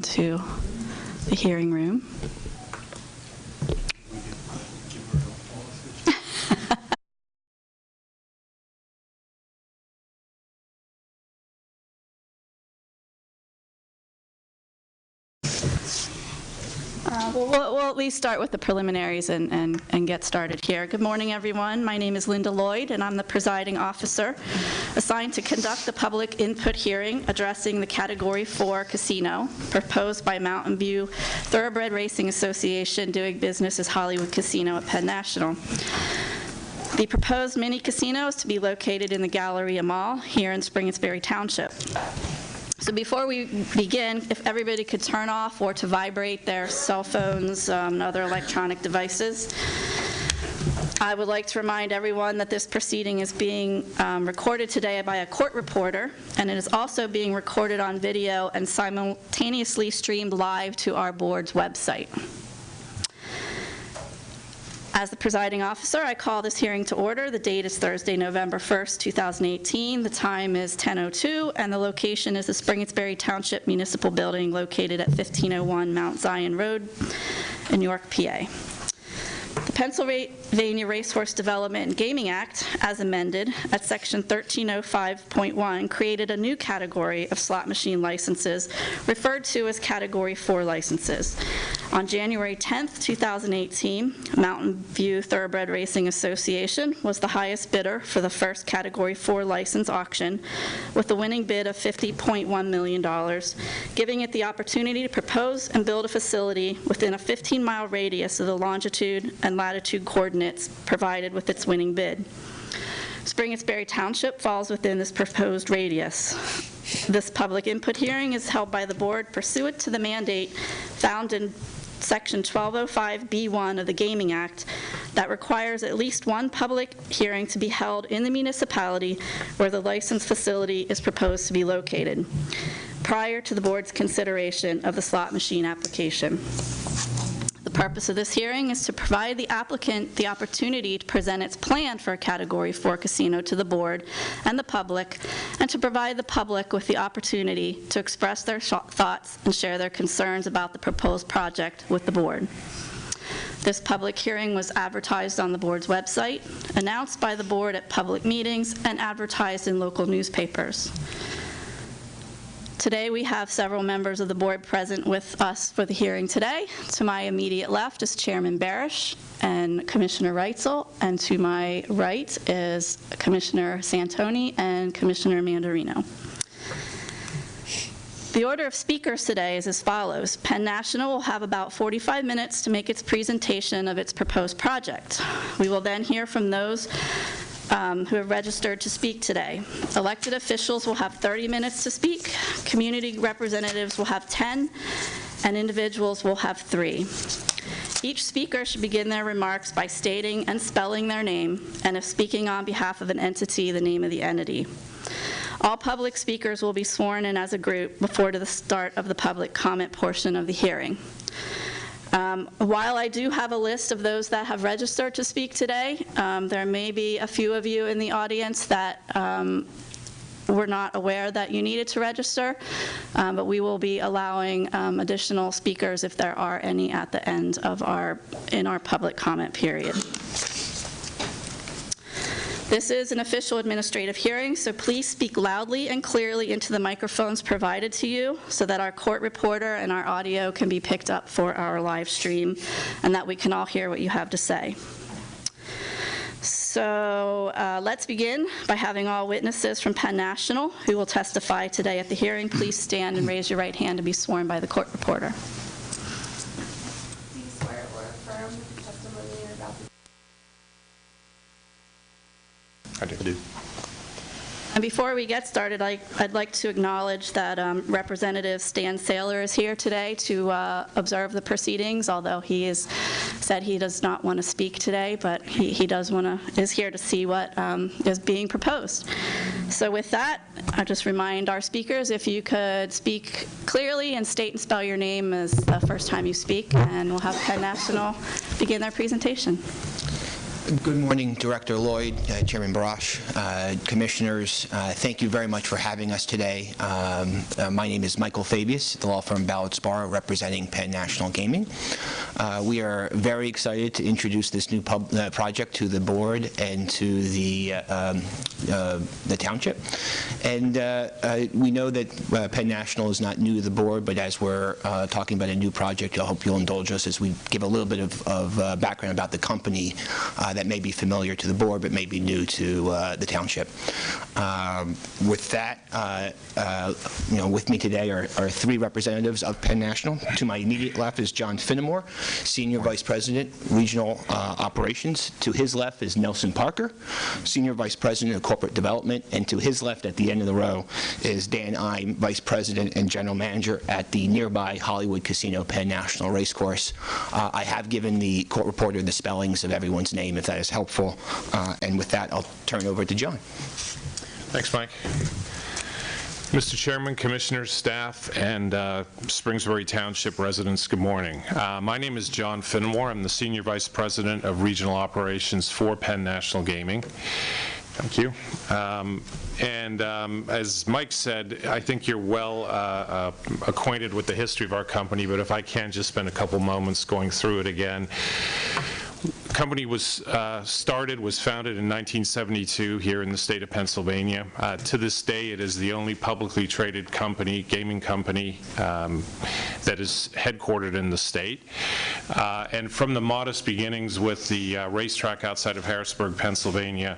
to the hearing room. We'll at least start with the preliminaries and get started here. Good morning, everyone. My name is Linda Lloyd, and I'm the presiding officer assigned to conduct the public input hearing addressing the Category 4 casino proposed by Mountain View Thoroughbred Racing Association doing business as Hollywood Casino at Penn National. The proposed mini casino is to be located in the Galleria Mall here in Springettsbury Township. So before we begin, if everybody could turn off or to vibrate their cell phones and other electronic devices. I would like to remind everyone that this proceeding is being recorded today by a court reporter, and it is also being recorded on video and simultaneously streamed live to our board's website. As the presiding officer, I call this hearing to order. The date is Thursday, November 1st, 2018. The time is 10:02, and the location is the Springettsbury Township Municipal Building located at 1501 Mount Zion Road in York, PA. The Pennsylvania Racehorse Development and Gaming Act, as amended at Section 1305.1, created a new category of slot machine licenses referred to as Category 4 licenses. On January 10th, 2018, Mountain View Thoroughbred Racing Association was the highest bidder for the first Category 4 license auction with a winning bid of $50.1 million, giving it the opportunity to propose and build a facility within a 15-mile radius of the longitude and latitude coordinates provided with its winning bid. Springettsbury Township falls within this proposed radius. This public input hearing is held by the board pursuant to the mandate found in Section 1205B1 of the Gaming Act that requires at least one public hearing to be held in the municipality where the licensed facility is proposed to be located prior to the board's consideration of the slot machine application. The purpose of this hearing is to provide the applicant the opportunity to present its plan for a Category 4 casino to the board and the public, and to provide the public with the opportunity to express their thoughts and share their concerns about the proposed project with the board. This public hearing was advertised on the board's website, announced by the board at public meetings, and advertised in local newspapers. Today we have several members of the board present with us for the hearing today. To my immediate left is Chairman Barish and Commissioner Reitzel, and to my right is Commissioner Santoni and Commissioner Mandarino. The order of speakers today is as follows. Penn National will have about 45 minutes to make its presentation of its proposed project. We will then hear from those who have registered to speak today. Elected officials will have 30 minutes to speak, community representatives will have 10, and individuals will have 3. Each speaker should begin their remarks by stating and spelling their name, and if speaking on behalf of an entity, the name of the entity. All public speakers will be sworn in as a group before the start of the public comment portion of the hearing. While I do have a list of those that have registered to speak today, there may be a few of you in the audience that were not aware that you needed to register, but we will be allowing additional speakers if there are any at the end of our public comment period. This is an official administrative hearing, so please speak loudly and clearly into the microphones provided to you so that our court reporter and our audio can be picked up for our live stream and that we can all hear what you have to say. So let's begin by having all witnesses from Penn National who will testify today at the hearing. Please stand and raise your right hand to be sworn by the court reporter. Please swear or affirm the testimony you're about to. I do. And before we get started, I'd like to acknowledge that Representative Stan Saylor is here today to observe the proceedings, although he has said he does not want to speak today, but he is here to see what is being proposed. So with that, I just remind our speakers, if you could speak clearly and state and spell your name as the first time you speak, and we'll have Penn National begin their presentation. Good morning, Director Lloyd, Chairman Barash, Commissioners. Thank you very much for having us today. My name is Michael Fabius, the law firm Ballard Sparrow, representing Penn National Gaming. We are very excited to introduce this new project to the board and to the township. And we know that Penn National is not new to the board, but as we're talking about a new project, I hope you'll indulge us as we give a little bit of background about the company that may be familiar to the board but may be new to the township. With that, with me today are three representatives of Penn National. To my immediate left is John Finnemore, Senior Vice President, Regional Operations. To his left is Nelson Parker, Senior Vice President of Corporate Development. And to his left at the end of the row is Dan Ime, Vice President and General Manager at the nearby Hollywood Casino Penn National Racecourse. I have given the court reporter the spellings of everyone's name, if that is helpful. And with that, I'll turn over to John. Thanks, Mike. Mr. Chairman, Commissioners, staff, and Springsbury Township residents, good morning. My name is John Finnemore. I'm the Senior Vice President of Regional Operations for Penn National Gaming. Thank you. As Mike said, I think you're well acquainted with the history of our company, but if I can just spend a couple moments going through it again. The company was founded in 1972 here in the state of Pennsylvania. To this day, it is the only publicly traded company, gaming company, that is headquartered in the state. And from the modest beginnings with the racetrack outside of Harrisburg, Pennsylvania,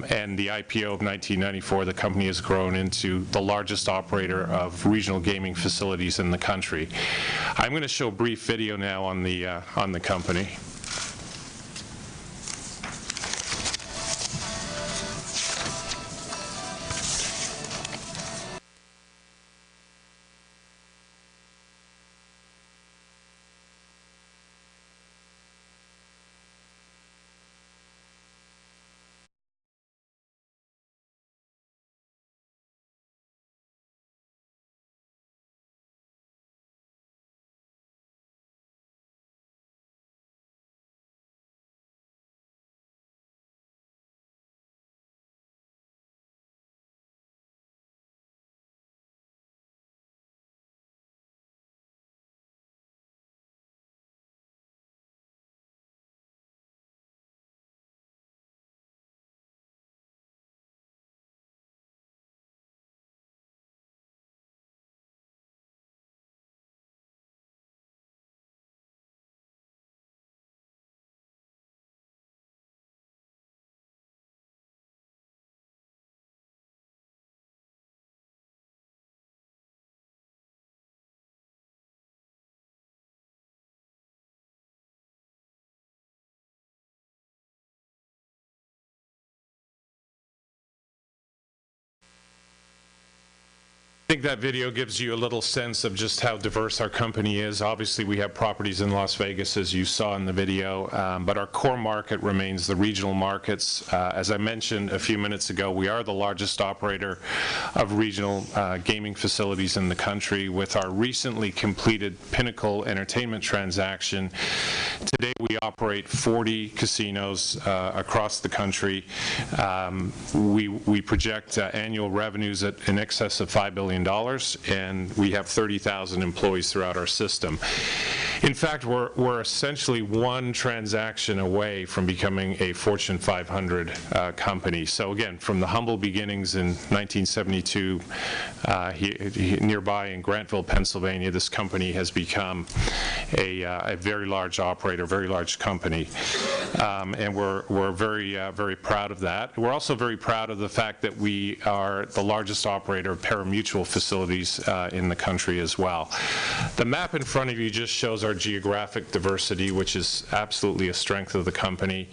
and the IPO of 1994, the company has grown into the largest operator of regional gaming facilities in the country. I'm going to show a brief video now on the company. I think that video gives you a little sense of just how diverse our company is. Obviously, we have properties in Las Vegas, as you saw in the video, but our core market remains the regional markets. As I mentioned a few minutes ago, we are the largest operator of regional gaming facilities in the country. With our recently completed Pinnacle Entertainment transaction, today we operate 40 casinos across the country. We project annual revenues in excess of $5 billion. And we have 30,000 employees throughout our system. In fact, we're essentially one transaction away from becoming a Fortune 500 company. So again, from the humble beginnings in 1972 nearby in Grantville, Pennsylvania, this company has become a very large operator, very large company. And we're very proud of that. We're also very proud of the fact that we are the largest operator of pari-mutuel facilities in the country as well. The map in front of you just shows our geographic diversity, which is absolutely a strength of the company,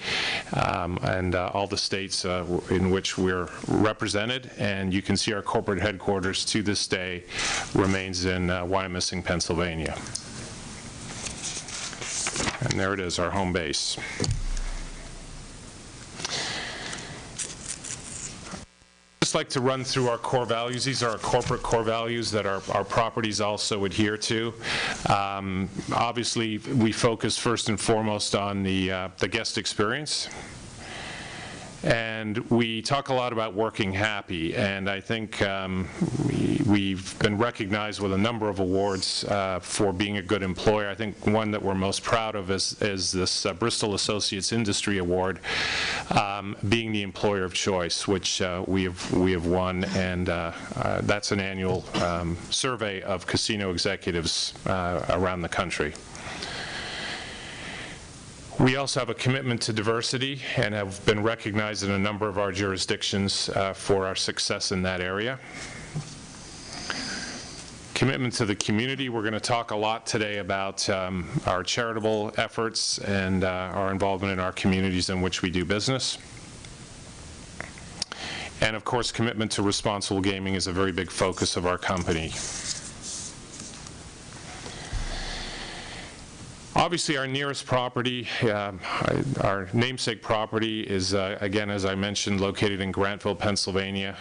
and all the states in which we're represented. And you can see our corporate headquarters to this day remains in Wyomissing, Pennsylvania. And there it is, our home base. like to run through our core values. These are our corporate core values that our properties also adhere to. Obviously, we focus first and foremost on the guest experience. And we talk a lot about working happy, and I think we've been recognized with a number of awards for being a good employer. I think one that we're most proud of is this Bristol Associates Industry Award, being the employer of choice, which we have won, and that's an annual survey of casino executives around the country. We also have a commitment to diversity and have been recognized in a number of our jurisdictions for our success in that area. Commitment to the community. We're going to talk a lot today about our charitable efforts and our involvement in our communities in which we do business. And of course, commitment to responsible gaming is a very big focus of our company. Obviously, our nearest property, our namesake property, is, again, as I mentioned, located in Grantville, Pennsylvania.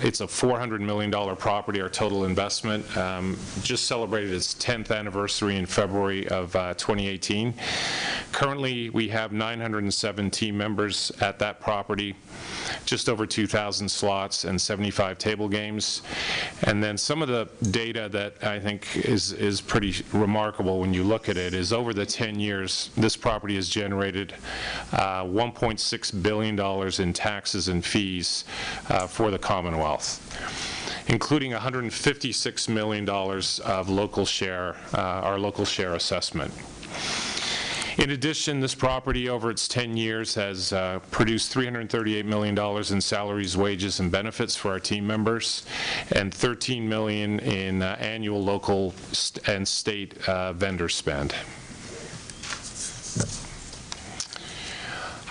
It's a $400 million property, our total investment. Just celebrated its 10th anniversary in February of 2018. Currently, we have 907 team members at that property, just over 2,000 slots and 75 table games. And then some of the data that I think is pretty remarkable when you look at it is over the 10 years, this property has generated $1.6 billion in taxes and fees for the Commonwealth, including $156 million of local share, our local share assessment. In addition, this property over its 10 years has produced $338 million in salaries, wages, and benefits for our team members, and $13 million in annual local and state vendor spend.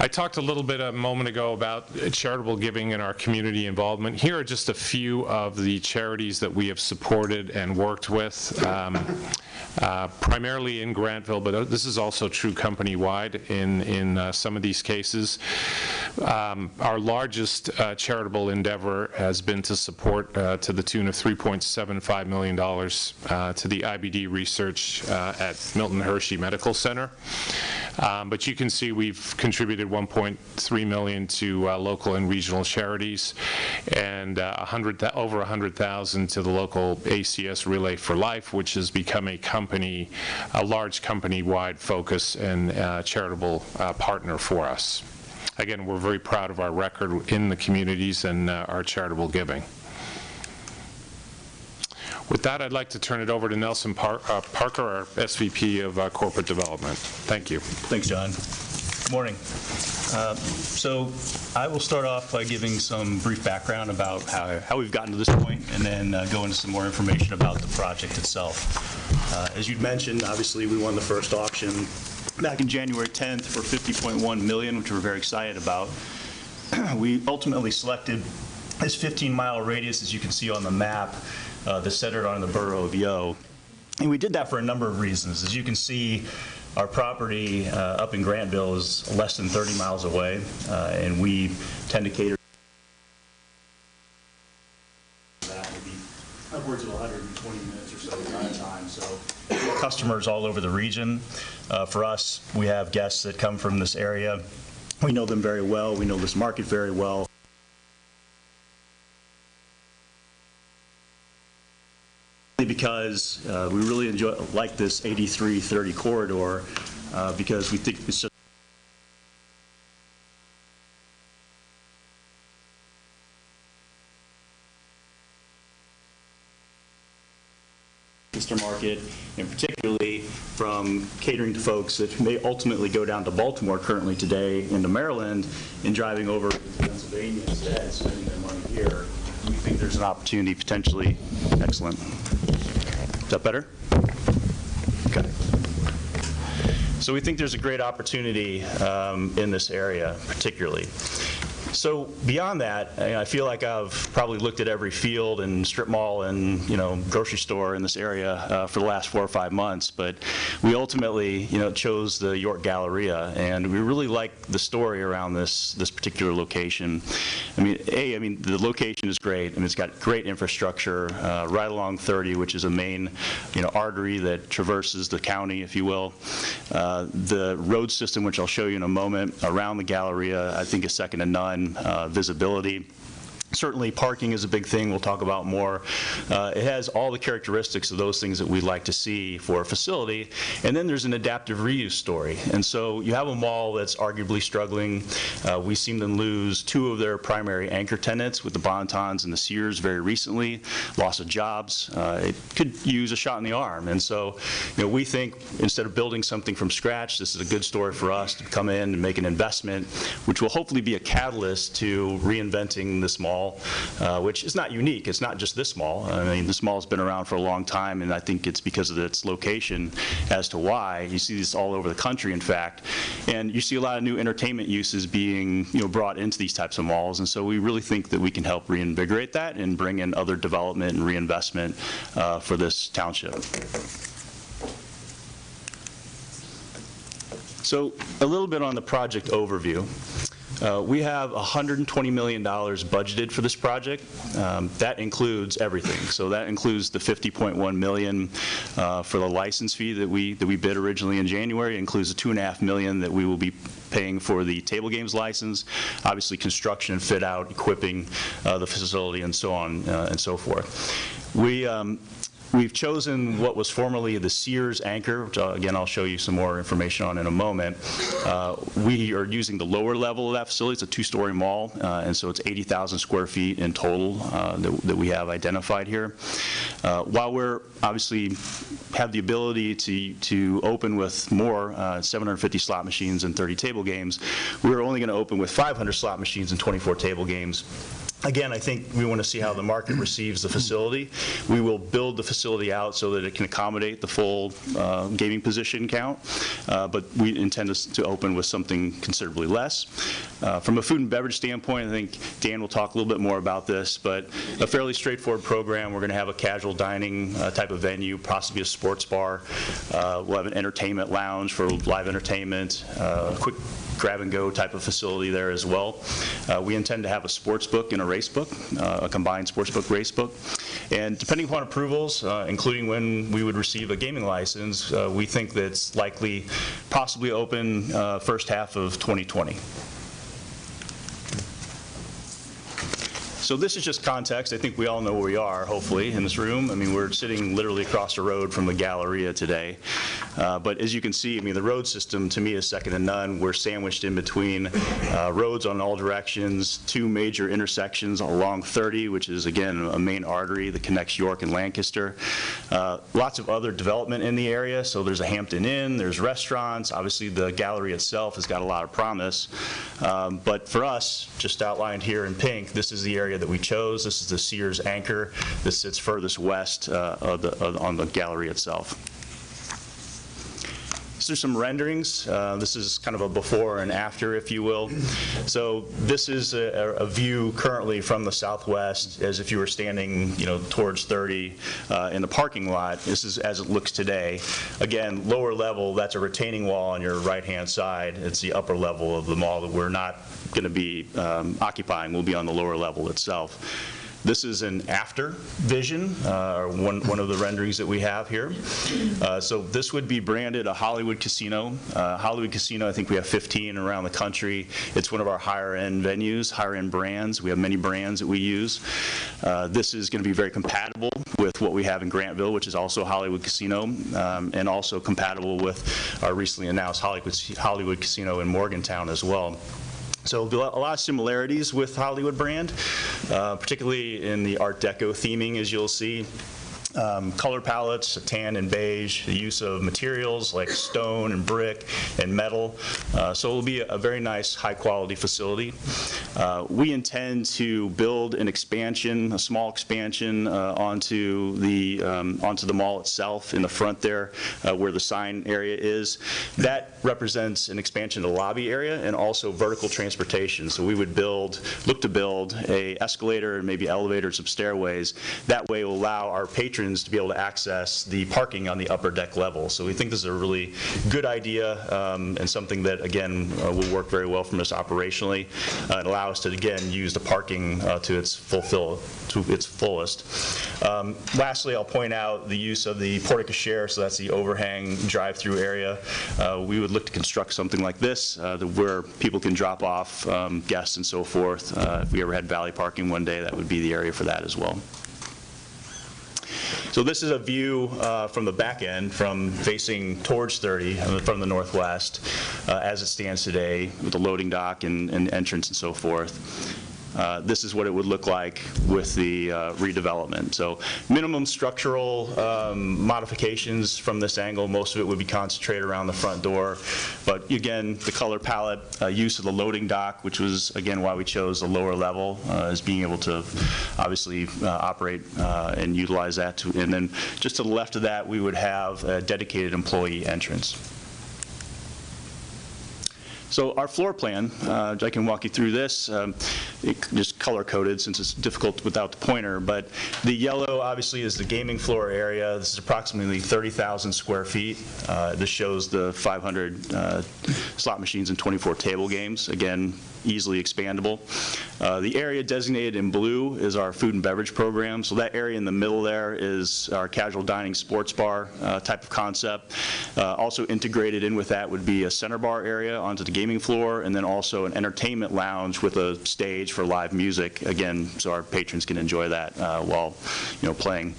I talked a little bit a moment ago about charitable giving and our community involvement. Here are just a few of the charities that we have supported and worked with, primarily in Grantville, but this is also true company-wide in some of these cases. Our largest charitable endeavor has been to support to the tune of $3.75 million to the IBD research at Milton Hershey Medical Center. But you can see we've contributed $1.3 million to local and regional charities, and over $100,000 to the local ACS Relay for Life, which has become a large company-wide focus and charitable partner for us. Again, we're very proud of our record in the communities and our charitable giving. With that, I'd like to turn it over to Nelson Parker, our SVP of Corporate Development. Thank you. Thanks, John. Good morning. So I will start off by giving some brief background about how we've gotten to this point, and then go into some more information about the project itself. As you'd mentioned, obviously we won the first auction back in January 10th for $50.1 million, which we're very excited about. We ultimately selected this 15-mile radius, as you can see on the map, that's centered on the borough of Yo. And we did that for a number of reasons. As you can see, our property up in Grantville is less than 30 miles away, and we tend to cater that would be upwards of 120 minutes or so drive time. So customers all over the region. For us, we have guests that come from this area. We know them very well. We know this market very well. Because we really like this 8330 corridor because we think it's just market, and particularly from catering to folks that may ultimately go down to Baltimore currently today into Maryland and driving over to Pennsylvania instead, spending their money here. We think there's an opportunity potentially. Excellent. Is that better? Okay. So we think there's a great opportunity in this area particularly. So beyond that, I feel like I've probably looked at every field and strip mall and grocery store in this area for the last 4 or 5 months. But we ultimately chose the York Galleria, and we really like the story around this particular location. I mean, the location is great. I mean, it's got great infrastructure right along 30, which is a main artery that traverses the county, if you will. The road system, which I'll show you in a moment, around the Galleria, I think is second to none. Visibility. Certainly, parking is a big thing we'll talk about more. It has all the characteristics of those things that we'd like to see for a facility. And then there's an adaptive reuse story. And so you have a mall that's arguably struggling. We've seen them lose 2 of their primary anchor tenants with the Bon-Tons and the Sears very recently, loss of jobs. It could use a shot in the arm. And so we think instead of building something from scratch, this is a good story for us to come in and make an investment, which will hopefully be a catalyst to reinventing this mall. Which is not unique. It's not just this mall. I mean, this mall has been around for a long time, and I think it's because of its location as to why. You see this all over the country, in fact, and you see a lot of new entertainment uses being brought into these types of malls, and so we really think that we can help reinvigorate that and bring in other development and reinvestment for this township. So a little bit on the project overview. We have $120 million budgeted for this project. That includes everything. So that includes the $50.1 million for the license fee that we bid originally in January. It includes the $2.5 million that we will be paying for the table games license, obviously construction and fit out, equipping the facility, and so on and so forth. We've chosen what was formerly the Sears anchor, which again I'll show you some more information on in a moment. We are using the lower level of that facility. It's a 2-story mall, and so it's 80,000 square feet in total that we have identified here. While we're obviously have the ability to open with more 750 slot machines and 30 table games, we're only going to open with 500 slot machines and 24 table games. Again, I think we want to see how the market receives the facility. We will build the facility out so that it can accommodate the full gaming position count, but we intend to open with something considerably less. From a food and beverage standpoint, I think Dan will talk a little bit more about this, but a fairly straightforward program. We're going to have a casual dining type of venue, possibly a sports bar. We'll have an entertainment lounge for live entertainment, a quick grab-and-go type of facility there as well. We intend to have a sports book and a race book, a combined sports book race book. And depending upon approvals, including when we would receive a gaming license, we think that it's likely possibly open first half of 2020. So this is just context. I think we all know where we are, hopefully, in this room. I mean, we're sitting literally across the road from the Galleria today. But as you can see, I mean, the road system to me is second to none. We're sandwiched in between roads on all directions, 2 major intersections along 30, which is, again, a main artery that connects York and Lancaster. Lots of other development in the area. So there's a Hampton Inn, there's restaurants. Obviously, the Galleria itself has got a lot of promise. But for us, just outlined here in pink, this is the area that we chose. This is the Sears anchor. This sits furthest west on the Galleria itself. So there's some renderings. This is kind of a before and after, if you will. So this is a view currently from the southwest, as if you were standing, towards 30 in the parking lot. This is as it looks today. Again, lower level, that's a retaining wall on your right-hand side. It's the upper level of the mall that we're not going to be occupying. We'll be on the lower level itself. This is an after vision, one of the renderings that we have here. So this would be branded a Hollywood Casino. Hollywood Casino, I think we have 15 around the country. It's one of our higher-end venues, higher-end brands. We have many brands that we use. This is going to be very compatible with what we have in Grantville, which is also Hollywood Casino, and also compatible with our recently announced Hollywood Casino in Morgantown as well. So a lot of similarities with Hollywood brand, particularly in the Art Deco theming, as you'll see. color palettes, tan and beige, the use of materials like stone and brick and metal. So it will be a very nice, high-quality facility. We intend to build an expansion, a small expansion onto the mall itself in the front there where the sign area is. That represents an expansion of the lobby area and also vertical transportation. So we would look to build a escalator and maybe elevators, some stairways. That way will allow our patrons to be able to access the parking on the upper deck level. So we think this is a really good idea and something that, again, will work very well from us operationally and allow us to, again, use the parking to its fullest. Lastly, I'll point out the use of the porte cochere, so that's the overhang drive-through area. We would look to construct something like this where people can drop off guests and so forth. If we ever had valley parking one day, that would be the area for that as well. So this is a view from the back end, from facing towards 30 from the northwest, as it stands today with the loading dock and entrance and so forth. This is what it would look like with the redevelopment. So minimum structural modifications from this angle. Most of it would be concentrated around the front door. But again, the color palette, use of the loading dock, which was, again, why we chose the lower level, is being able to obviously operate and utilize that. And then just to the left of that, we would have a dedicated employee entrance. So our floor plan, I can walk you through this, just color-coded since it's difficult without the pointer, but the yellow obviously is the gaming floor area. This is approximately 30,000 square feet. This shows the 500 slot machines and 24 table games. Again, easily expandable. The area designated in blue is our food and beverage program. So that area in the middle there is our casual dining sports bar type of concept. Also integrated in with that would be a center bar area onto the gaming floor, and then also an entertainment lounge with a stage for live music, again, so our patrons can enjoy that while playing.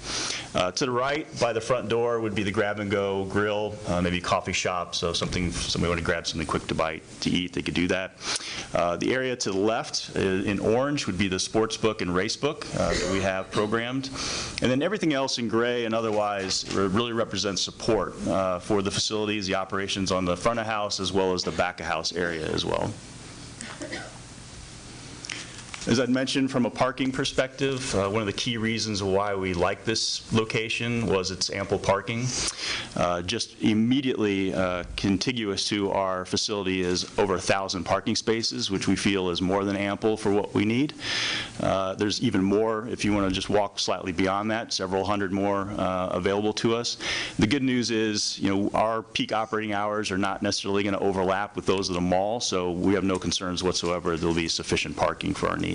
To the right, by the front door, would be the grab-and-go grill, maybe coffee shop, so somebody want to grab something quick to eat, they could do that. The area to the left in orange would be the sports book and race book that we have programmed. And then everything else in gray and otherwise really represents support for the facilities, the operations on the front of house as well as the back of house area as well. As I'd mentioned, from a parking perspective, one of the key reasons why we like this location was its ample parking. Just immediately contiguous to our facility is over 1,000 parking spaces, which we feel is more than ample for what we need. There's even more if you want to just walk slightly beyond that, several hundred more available to us. The good news is, our peak operating hours are not necessarily going to overlap with those of the mall, so we have no concerns whatsoever there'll be sufficient parking for our needs.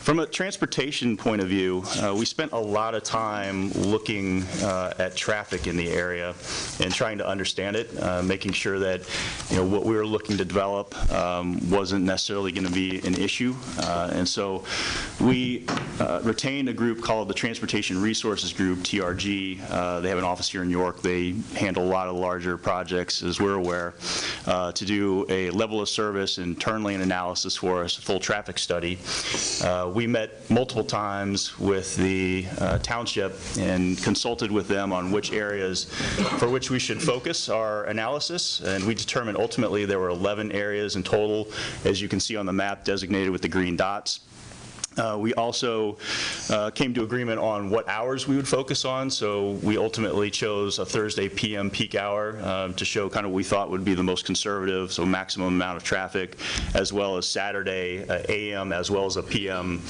From a transportation point of view, we spent a lot of time looking at traffic in the area and trying to understand it, making sure that what we were looking to develop wasn't necessarily going to be an issue. And so we retained a group called the Transportation Resources Group, TRG. They have an office here in York. They handle a lot of larger projects, as we're aware, to do a level of service and turn lane analysis for us, a full traffic study. We met multiple times with the township and consulted with them on which areas for which we should focus our analysis, and we determined ultimately there were 11 areas in total, as you can see on the map, designated with the green dots. We also came to agreement on what hours we would focus on, so we ultimately chose a Thursday PM peak hour to show kind of what we thought would be the most conservative, so maximum amount of traffic, as well as Saturday AM as well as a PM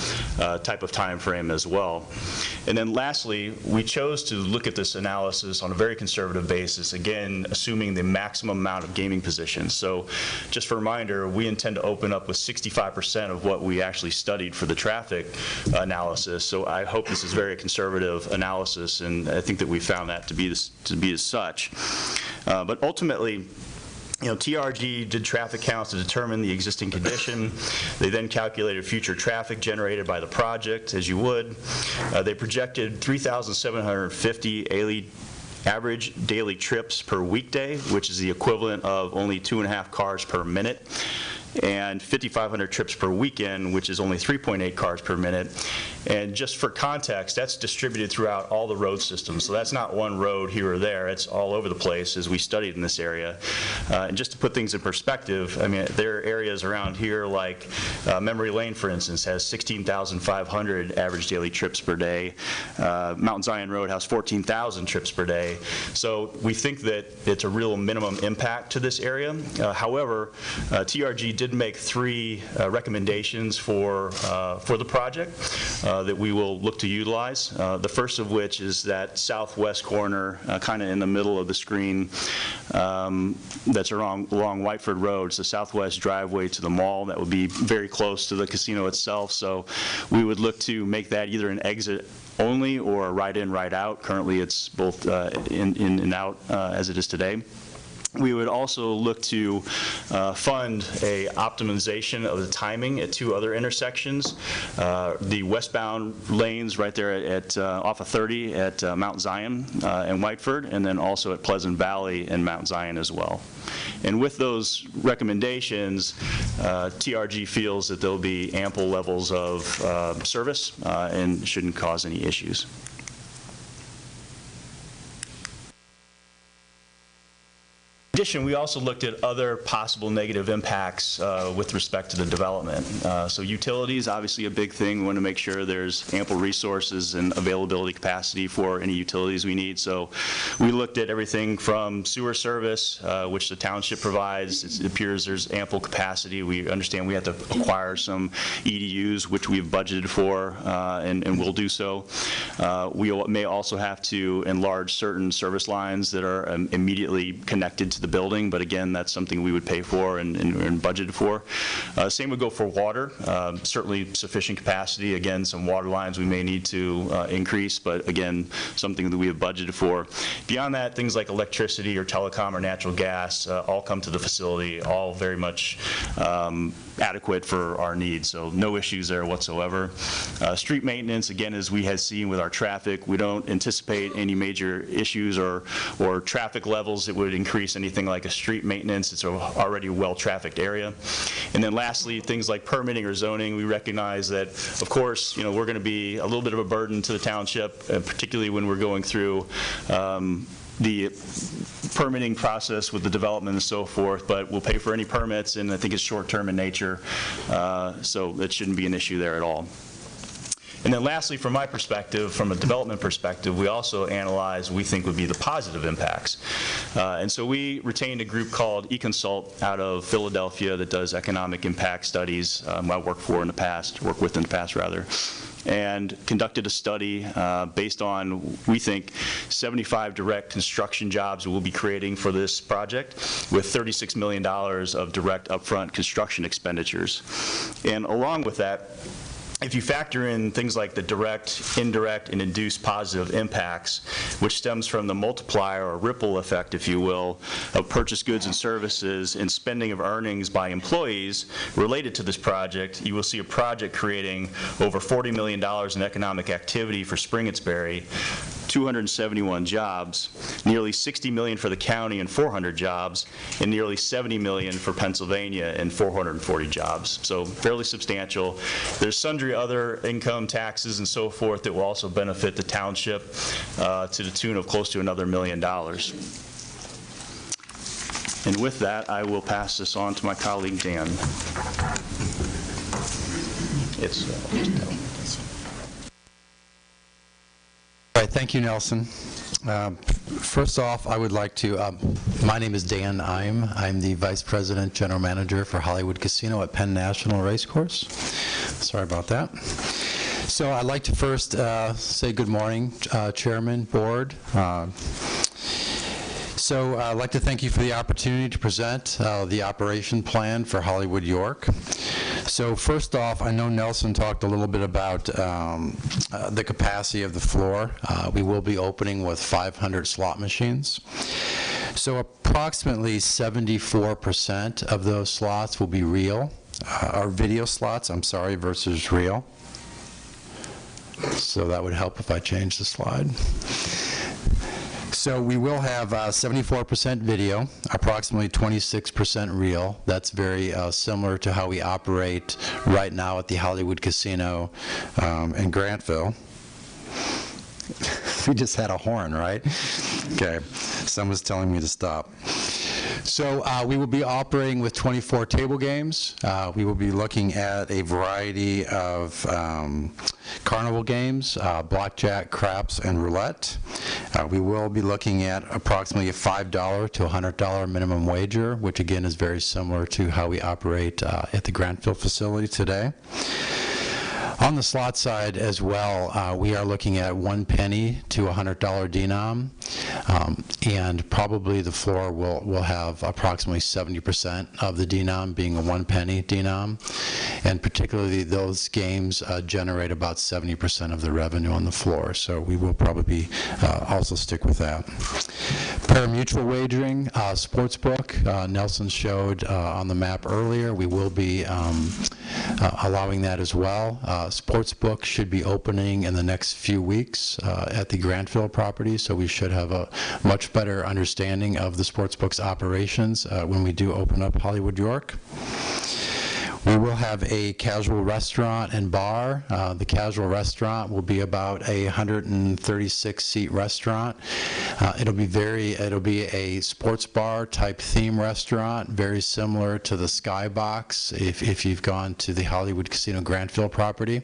type of time frame as well. And then lastly, we chose to look at this analysis on a very conservative basis, again, assuming the maximum amount of gaming positions. So just for a reminder, we intend to open up with 65% of what we actually studied for the traffic analysis. So I hope this is very conservative analysis, and I think that we found that to be as such. But ultimately, TRG did traffic counts to determine the existing condition. They then calculated future traffic generated by the project, as you would. They projected 3,750 average daily trips per weekday, which is the equivalent of only 2.5 cars per minute. and 5,500 trips per weekend, which is only 3.8 cars per minute. And just for context, that's distributed throughout all the road systems. So that's not one road here or there. It's all over the place as we studied in this area. And just to put things in perspective, I mean, there are areas around here like Memory Lane, for instance, has 16,500 average daily trips per day. Mountain Zion Road has 14,000 trips per day. So we think that it's a real minimum impact to this area. However, TRG did make 3 recommendations for the project that we will look to utilize. The first of which is that southwest corner, kind of in the middle of the screen, that's along Whiteford Road. It's the southwest driveway to the mall. That would be very close to the casino itself. So we would look to make that either an exit only or a right in, right out. Currently, it's both in and out as it is today. We would also look to fund a optimization of the timing at 2 other intersections. The westbound lanes right there at off of 30 at Mount Zion and Whiteford, and then also at Pleasant Valley and Mount Zion as well. And with those recommendations, TRG feels that there'll be ample levels of service and shouldn't cause any issues. In addition, we also looked at other possible negative impacts with respect to the development. So utilities, obviously a big thing. We want to make sure there's ample resources and availability capacity for any utilities we need. So we looked at everything from sewer service, which the township provides. It appears there's ample capacity. We understand we have to acquire some EDUs, which we've budgeted for, and will do so. We may also have to enlarge certain service lines that are immediately connected to the building, but again, that's something we would pay for and budgeted for. Same would go for water. Certainly sufficient capacity. Again, some water lines we may need to increase, but again, something that we have budgeted for. Beyond that, things like electricity or telecom or natural gas all come to the facility, all very much adequate for our needs, so no issues there whatsoever. Street maintenance, again, as we had seen with our traffic, we don't anticipate any major issues or traffic levels that would increase anything like a street maintenance. It's already a well-trafficked area. And then lastly, things like permitting or zoning, we recognize that, of course, we're going to be a little bit of a burden to the township, particularly when we're going through the permitting process with the development and so forth, but we'll pay for any permits, and I think it's short-term in nature, so that shouldn't be an issue there at all. And then lastly, from my perspective, from a development perspective, we also analyze what we think would be the positive impacts. And so we retained a group called eConsult out of Philadelphia that does economic impact studies. I worked with in the past rather. And conducted a study based on, we think, 75 direct construction jobs we'll be creating for this project with $36 million of direct upfront construction expenditures. And along with that, if you factor in things like the direct, indirect, and induced positive impacts, which stems from the multiplier or ripple effect, if you will, of purchased goods and services and spending of earnings by employees related to this project, you will see a project creating over $40 million in economic activity for Springettsbury, 271 jobs, nearly $60 million for the county and 400 jobs, and nearly $70 million for Pennsylvania and 440 jobs. So fairly substantial. There's sundry other income taxes and so forth that will also benefit the township to the tune of close to another $1 million. And with that, I will pass this on to my colleague, Dan. All right, thank you, Nelson. First off, I would like to, my name is Dan Eim. I'm the Vice President, General Manager for Hollywood Casino at Penn National Racecourse. Sorry about that. So I'd like to first say good morning, Chairman, Board. So I'd like to thank you for the opportunity to present the operation plan for Hollywood York. So first off, I know Nelson talked a little bit about the capacity of the floor. We will be opening with 500 slot machines. So approximately 74% of those slots will be real, or video slots, I'm sorry, versus real. So that would help if I change the slide. So we will have 74% video, approximately 26% real. That's very similar to how we operate right now at the Hollywood Casino in Grantville. We just had a horn, right? Okay, someone's telling me to stop. So we will be operating with 24 table games. We will be looking at a variety of carnival games, blackjack, craps, and roulette. We will be looking at approximately a $5 to $100 minimum wager, which again is very similar to how we operate at the Grantville facility today. On the slot side as well, we are looking at 1 penny to $100 denom, and probably the floor will have approximately 70% of the denom being a 1 penny denom, and particularly those games generate about 70% of the revenue on the floor, so we will probably also stick with that. Pari-mutuel wagering, sportsbook, Nelson showed on the map earlier. We will be allowing that as well. Sportsbook should be opening in the next few weeks at the Grantville property, so we should have a much better understanding of the sportsbook's operations when we do open up Hollywood York. We will have a casual restaurant and bar. The casual restaurant will be about a 136-seat restaurant. It'll be a sports bar type theme restaurant, very similar to the Skybox if you've gone to the Hollywood Casino Grantville property.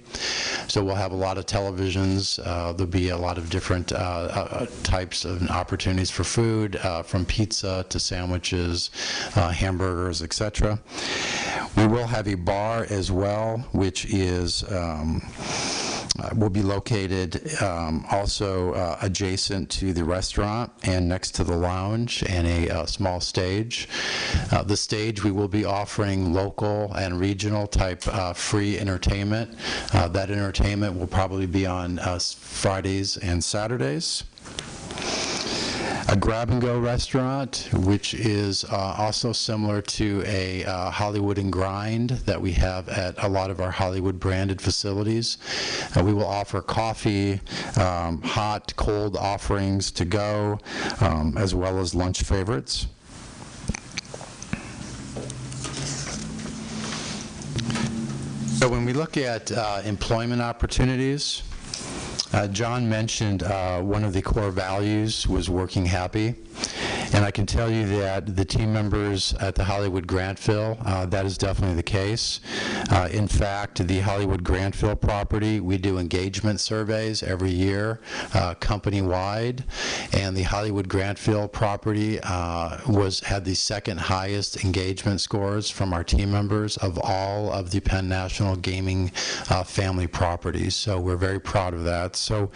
So we'll have a lot of televisions. There'll be a lot of different types of opportunities for food, from pizza to sandwiches, hamburgers, etc. We will have a bar as well, which is will be located also adjacent to the restaurant and next to the lounge, and a small stage. The stage, we will be offering local and regional type free entertainment. That entertainment will probably be on Fridays and Saturdays. A grab-and-go restaurant, which is also similar to a Hollywood and Grind that we have at a lot of our Hollywood-branded facilities. We will offer coffee, hot, cold offerings to go, as well as lunch favorites. So when we look at employment opportunities, John mentioned one of the core values was working happy, and I can tell you that the team members at the Hollywood Grantville, that is definitely the case. In fact, the Hollywood Grantville property, we do engagement surveys every year, company-wide, and the Hollywood Grantville property had the second highest engagement scores from our team members of all of the Penn National Gaming family properties, so we're very proud of that. So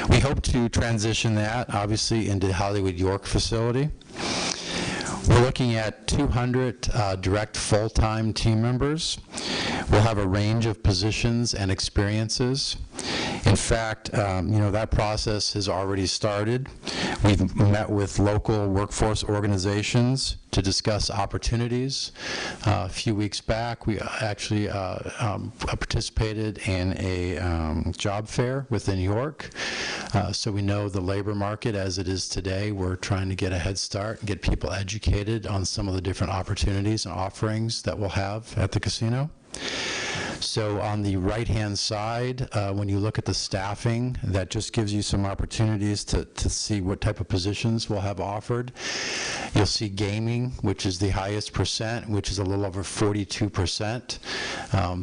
we hope to transition that, obviously, into the Hollywood York facility. We're looking at 200 direct full-time team members. We'll have a range of positions and experiences. In fact, that process has already started. We've met with local workforce organizations to discuss opportunities. A few weeks back, we actually participated in a job fair within York. So we know the labor market as it is today. We're trying to get a head start and get people educated on some of the different opportunities and offerings that we'll have at the casino. So on the right-hand side, when you look at the staffing, that just gives you some opportunities to see what type of positions we'll have offered. You'll see gaming, which is the highest percent, which is a little over 42%.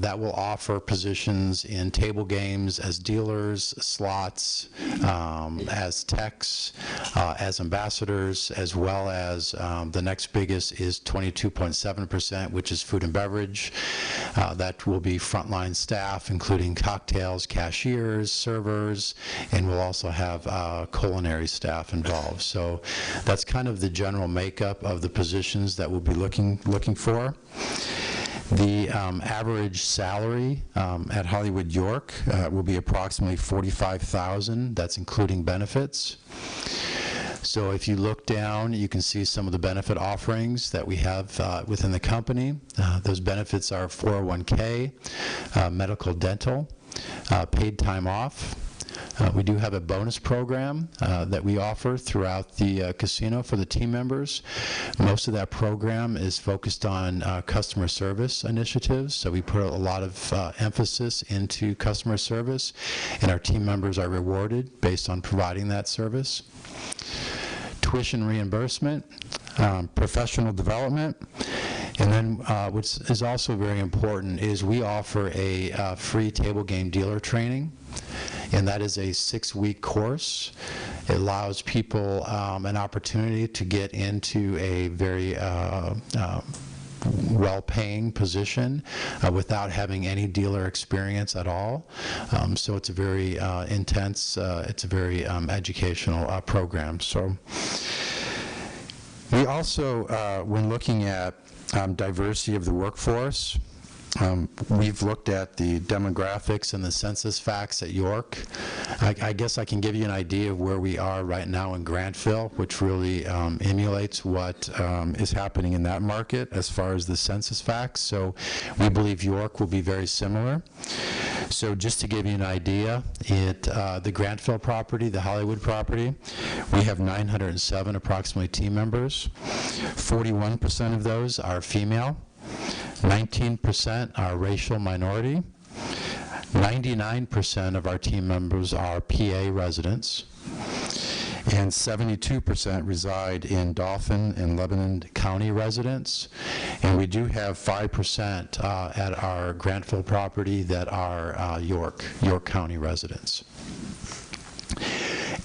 That will offer positions in table games as dealers, slots, as techs, as ambassadors, as well as the next biggest is 22.7%, which is food and beverage. That will be frontline staff, including cocktails, cashiers, servers, and we'll also have culinary staff involved. So that's kind of the general makeup of the positions that we'll be looking for. The average salary at Hollywood York will be approximately $45,000. That's including benefits. So if you look down, you can see some of the benefit offerings that we have within the company. Those benefits are 401k, medical, dental, paid time off, We do have a bonus program that we offer throughout the casino for the team members. Most of that program is focused on customer service initiatives, so we put a lot of emphasis into customer service, and our team members are rewarded based on providing that service. Tuition reimbursement, professional development, and then which is also very important is we offer a free table game dealer training, and that is a 6-week course. It allows people an opportunity to get into a very well-paying position without having any dealer experience at all. So it's a very intense, it's a very educational program. So we also, when looking at diversity of the workforce, we've looked at the demographics and the census facts at York. I guess I can give you an idea of where we are right now in Grantville, which really emulates what is happening in that market as far as the census facts. So we believe York will be very similar. So just to give you an idea, the Grantville property, the Hollywood property, we have 907 approximately team members. 41% of those are female. 19% are racial minority. 99% of our team members are PA residents. And 72% reside in Dauphin and Lebanon County residents. And we do have 5% at our Grantville property that are York County residents.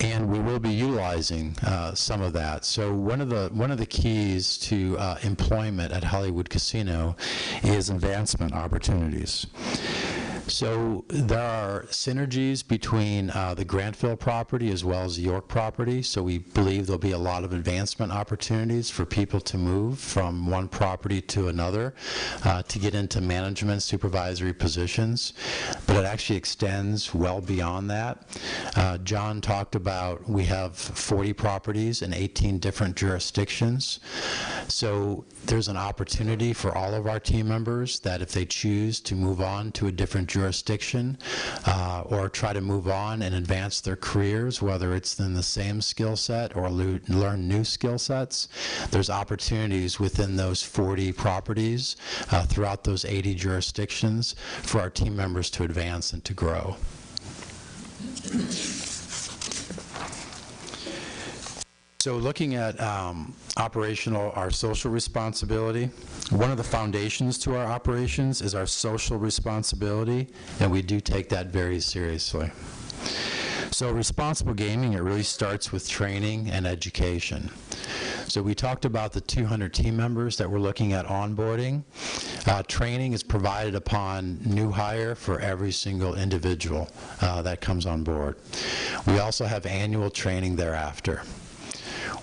And we will be utilizing some of that. So one of the keys to employment at Hollywood Casino is advancement opportunities. So there are synergies between the Grantville property as well as the York property. So we believe there'll be a lot of advancement opportunities for people to move from one property to another to get into management supervisory positions. But it actually extends well beyond that. John talked about we have 40 properties in 18 different jurisdictions. So there's an opportunity for all of our team members that if they choose to move on to a different jurisdiction or try to move on and advance their careers, whether it's in the same skill set or learn new skill sets, there's opportunities within those 40 properties throughout those 80 jurisdictions for our team members to advance and to grow. So looking at our social responsibility, one of the foundations to our operations is our social responsibility, and we do take that very seriously. So responsible gaming, it really starts with training and education. So we talked about the 200 team members that we're looking at onboarding. Training is provided upon new hire for every single individual that comes on board. We also have annual training thereafter.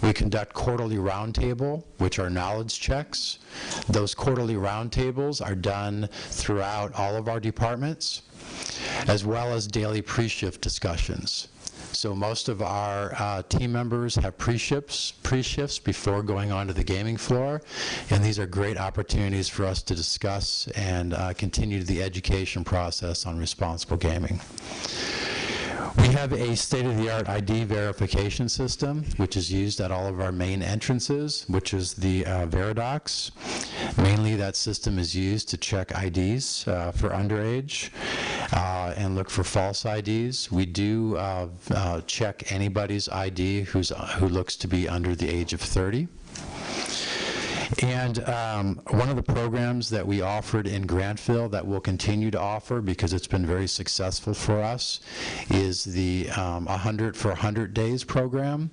We conduct quarterly roundtable, which are knowledge checks. Those quarterly roundtables are done throughout all of our departments, as well as daily pre-shift discussions. So most of our team members have pre-shifts before going onto the gaming floor, and these are great opportunities for us to discuss and continue the education process on responsible gaming. We have a state-of-the-art ID verification system, which is used at all of our main entrances, which is the Veridox. Mainly that system is used to check IDs for underage and look for false IDs. We do check anybody's ID who looks to be under the age of 30. And one of the programs that we offered in Grantville that we'll continue to offer because it's been very successful for us is the 100 for 100 Days program.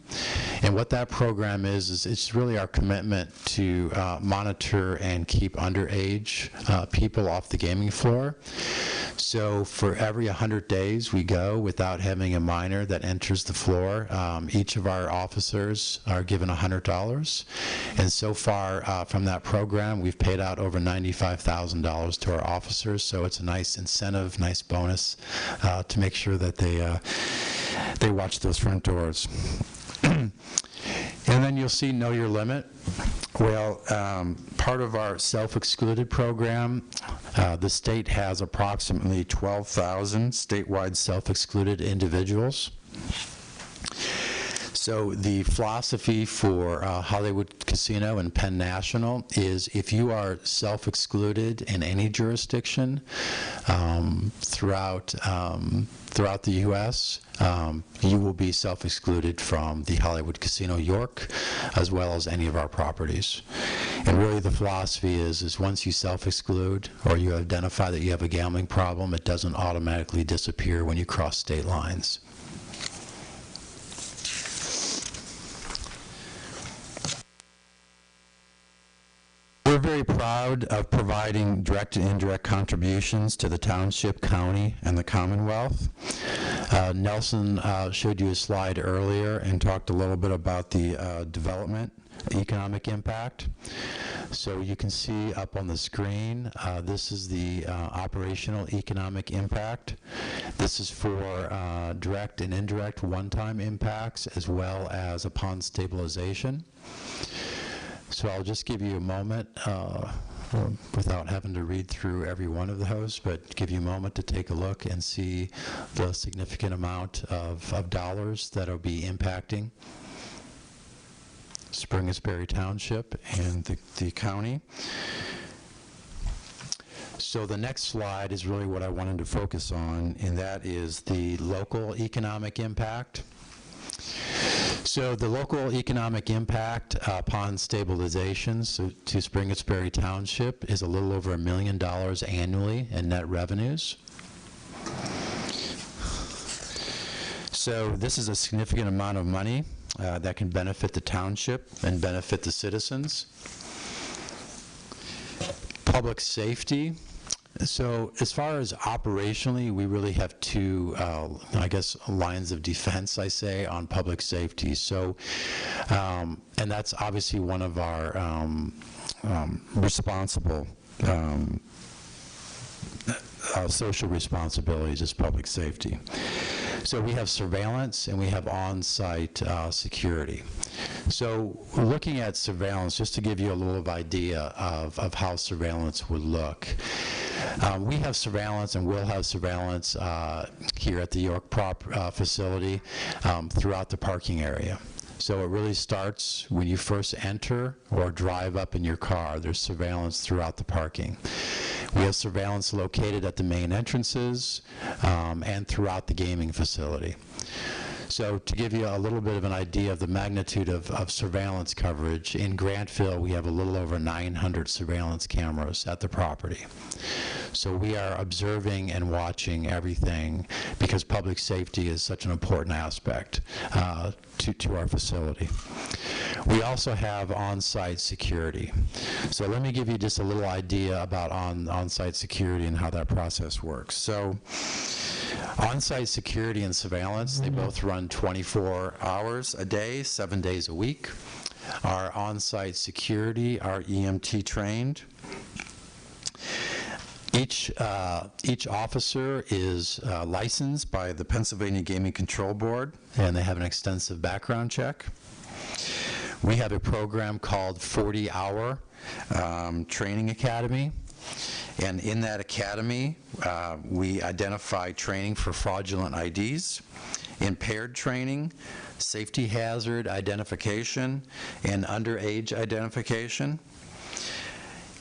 And what that program is it's really our commitment to monitor and keep underage people off the gaming floor. So for every 100 days we go without having a minor that enters the floor, each of our officers are given $100. And so far from that program, we've paid out over $95,000 to our officers. So it's a nice incentive, nice bonus to make sure that they watch those front doors. And then you'll see Know Your Limit. Well, part of our self-excluded program, the state has approximately 12,000 statewide self-excluded individuals. So the philosophy for Hollywood Casino and Penn National is if you are self-excluded in any jurisdiction throughout the U.S., you will be self-excluded from the Hollywood Casino York, as well as any of our properties. And really the philosophy is once you self-exclude or you identify that you have a gambling problem, it doesn't automatically disappear when you cross state lines. We're very proud of providing direct and indirect contributions to the township, county, and the Commonwealth. Nelson showed you a slide earlier and talked a little bit about the development economic impact. So you can see up on the screen, this is the operational economic impact. This is for direct and indirect one-time impacts as well as upon stabilization. So I'll just give you a moment without having to read through every one of those, but give you a moment to take a look and see the significant amount of dollars that will be impacting Springersbury Township and the county. So the next slide is really what I wanted to focus on, and that is the local economic impact. So the local economic impact upon stabilization to Springersbury Township is a little over $1 million annually in net revenues. So this is a significant amount of money that can benefit the township and benefit the citizens. Public safety. So as far as operationally, we really have two, I guess, lines of defense, I say, on public safety. So, and that's obviously one of our responsible social responsibilities is public safety. So we have surveillance and we have on-site security. So looking at surveillance, just to give you a little idea of how surveillance would look. We have surveillance and will have surveillance here at the York facility throughout the parking area. So it really starts when you first enter or drive up in your car. There's surveillance throughout the parking. We have surveillance located at the main entrances and throughout the gaming facility. So to give you a little bit of an idea of the magnitude of surveillance coverage, in Grantville we have a little over 900 surveillance cameras at the property. So we are observing and watching everything because public safety is such an important aspect to our facility. We also have on-site security. So let me give you just a little idea about on-site security and how that process works. So on-site security and surveillance, they both run 24 hours a day, 7 days a week. Our on-site security are EMT trained. Each officer is licensed by the Pennsylvania Gaming Control Board, and they have an extensive background check. We have a program called 40-Hour Training Academy. And in that academy, we identify training for fraudulent IDs, impaired training, safety hazard identification, and underage identification.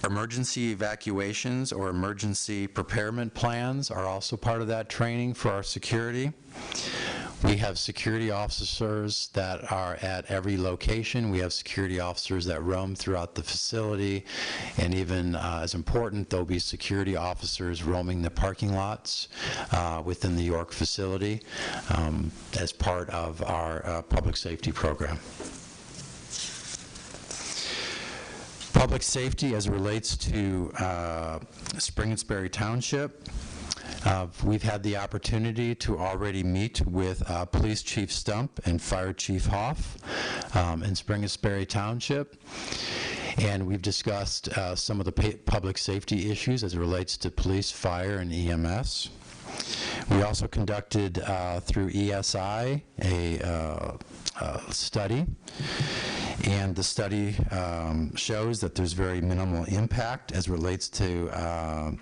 Emergency evacuations or emergency preparedness plans are also part of that training for our security. We have security officers that are at every location. We have security officers that roam throughout the facility, and even as important, there'll be security officers roaming the parking lots within the York facility as part of our public safety program. Public safety as it relates to Springersbury Township. We've had the opportunity to already meet with Police Chief Stump and Fire Chief Hoff in Springersbury Township. And we've discussed some of the public safety issues as it relates to police, fire, and EMS. We also conducted through ESI a study, and the study shows that there's very minimal impact as relates to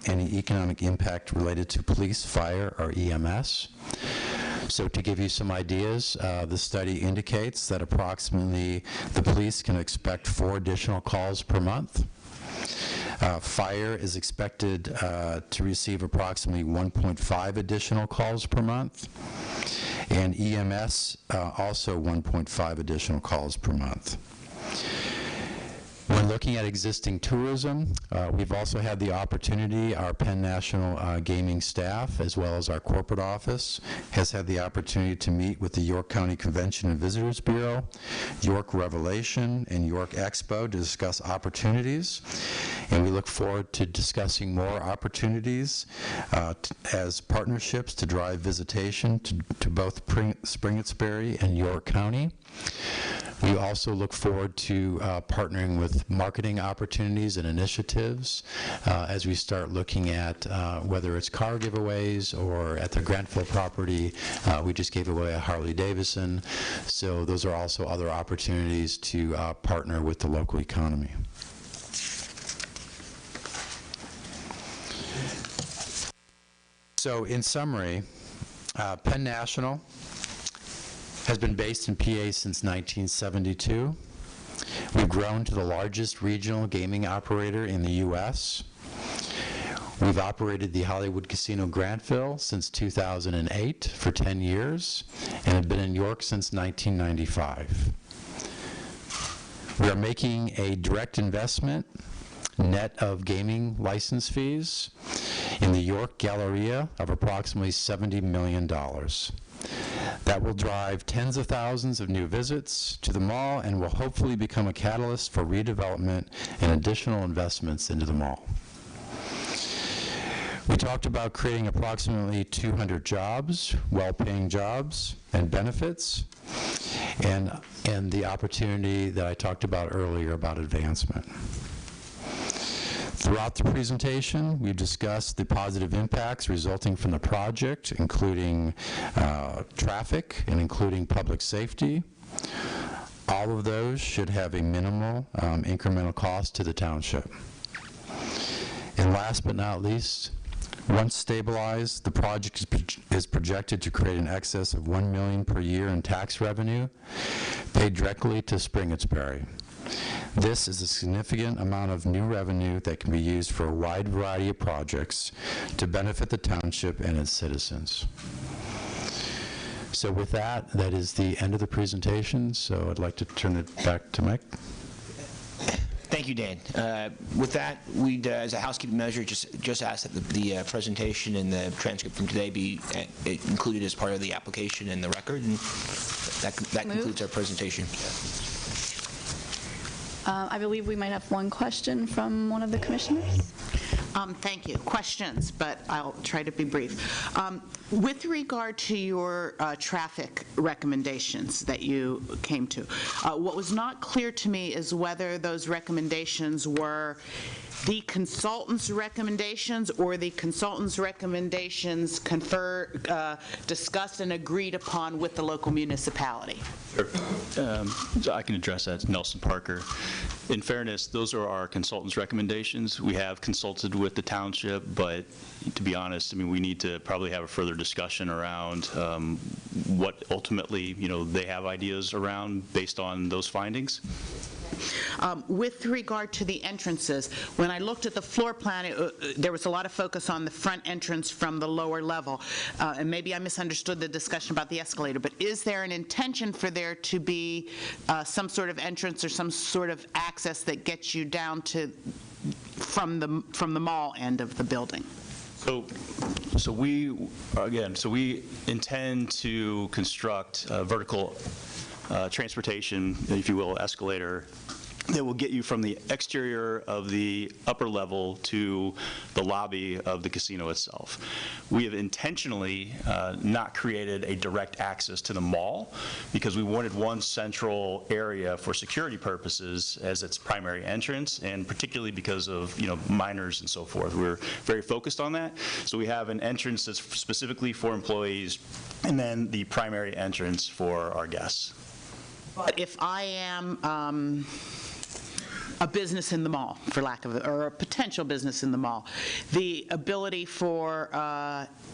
any economic impact related to police, fire, or EMS. So to give you some ideas, the study indicates that approximately the police can expect 4 additional calls per month. Fire is expected to receive approximately 1.5 additional calls per month, and EMS also 1.5 additional calls per month. When looking at existing tourism, we've also had the opportunity, our Penn National Gaming staff, as well as our corporate office, has had the opportunity to meet with the York County Convention and Visitors Bureau, York Revelation, and York Expo to discuss opportunities. And we look forward to discussing more opportunities as partnerships to drive visitation to both Springettsbury and York County. We also look forward to partnering with marketing opportunities and initiatives as we start looking at whether it's car giveaways or at the Grantville property, we just gave away a Harley Davidson. So those are also other opportunities to partner with the local economy. So in summary, Penn National has been based in PA since 1972. We've grown to the largest regional gaming operator in the U.S. We've operated the Hollywood Casino Grantville since 2008 for 10 years and have been in York since 1995. We are making a direct investment, net of gaming license fees, in the York Galleria of approximately $70 million. That will drive tens of thousands of new visits to the mall and will hopefully become a catalyst for redevelopment and additional investments into the mall. We talked about creating approximately 200 jobs, well-paying jobs and benefits, and the opportunity that I talked about earlier about advancement. Throughout the presentation, we've discussed the positive impacts resulting from the project, including traffic and including public safety. All of those should have a minimal incremental cost to the township. And last but not least, once stabilized, the project is projected to create an excess of $1 million per year in tax revenue paid directly to Springettsbury. This is a significant amount of new revenue that can be used for a wide variety of projects to benefit the township and its citizens. So with that, that is the end of the presentation, so I'd like to turn it back to Mike. Thank you, Dan. With that, we'd, as a housekeeping measure, just ask that the presentation and the transcript from today be included as part of the application and the record, and that concludes our presentation. I believe we might have one question from one of the commissioners. Thank you. Questions, but I'll try to be brief. With regard to your traffic recommendations that you came to, what was not clear to me is whether those recommendations were the consultant's recommendations or the consultant's recommendations discussed and agreed upon with the local municipality. So I can address that. Nelson Parker. In fairness, those are our consultant's recommendations. We have consulted with the township, but to be honest, I mean, we need to probably have a further discussion around what ultimately, they have ideas around based on those findings. With regard to the entrances, when I looked at the floor plan, there was a lot of focus on the front entrance from the lower level, and maybe I misunderstood the discussion about the escalator, but is there an intention for there to be some sort of entrance or some sort of access that gets you down to from the mall end of the building? So we intend to construct a vertical transportation, if you will, escalator that will get you from the exterior of the upper level to the lobby of the casino itself. We have intentionally not created a direct access to the mall because we wanted one central area for security purposes as its primary entrance, and particularly because of minors and so forth. We're very focused on that. So we have an entrance that's specifically for employees and then the primary entrance for our guests. But if I am a business in the mall, for lack of, or a potential business in the mall, the ability for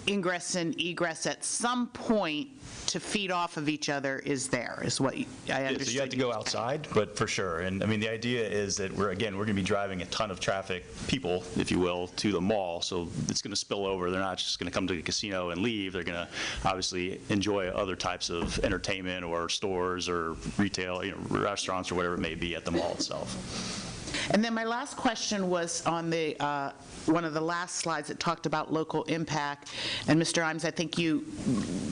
ingress and egress at some point to feed off of each other is there, is what I understood. So you have to go outside, but for sure. And I mean, the idea is that we're going to be driving a ton of traffic, people, if you will, to the mall. So it's going to spill over. They're not just going to come to the casino and leave. They're going to obviously enjoy other types of entertainment or stores or retail, restaurants or whatever it may be at the mall itself. And then my last question was on the one of the last slides that talked about local impact. And Mr. Imes, I think you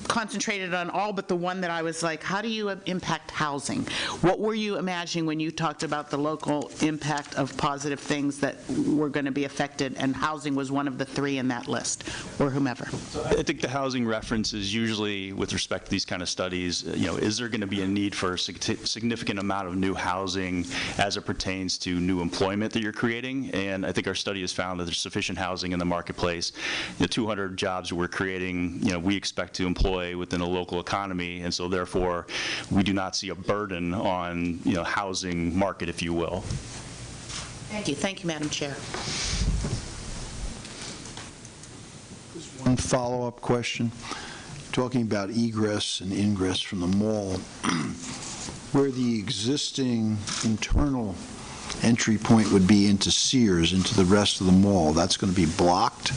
concentrated on all but the one that I was like, how do you impact housing? What were you imagining when you talked about the local impact of positive things that were going to be affected, and housing was one of the three in that list, or whomever? I think the housing reference is usually, with respect to these kind of studies, is there going to be a need for a significant amount of new housing as it pertains to new employment that you're creating? And I think our study has found that there's sufficient housing in the marketplace. The 200 jobs we're creating, we expect to employ within a local economy, and so therefore we do not see a burden on, housing market, if you will. Thank you. Thank you, Madam Chair. One follow-up question. Talking about egress and ingress from the mall, where the existing internal entry point would be into Sears, into the rest of the mall, that's going to be blocked?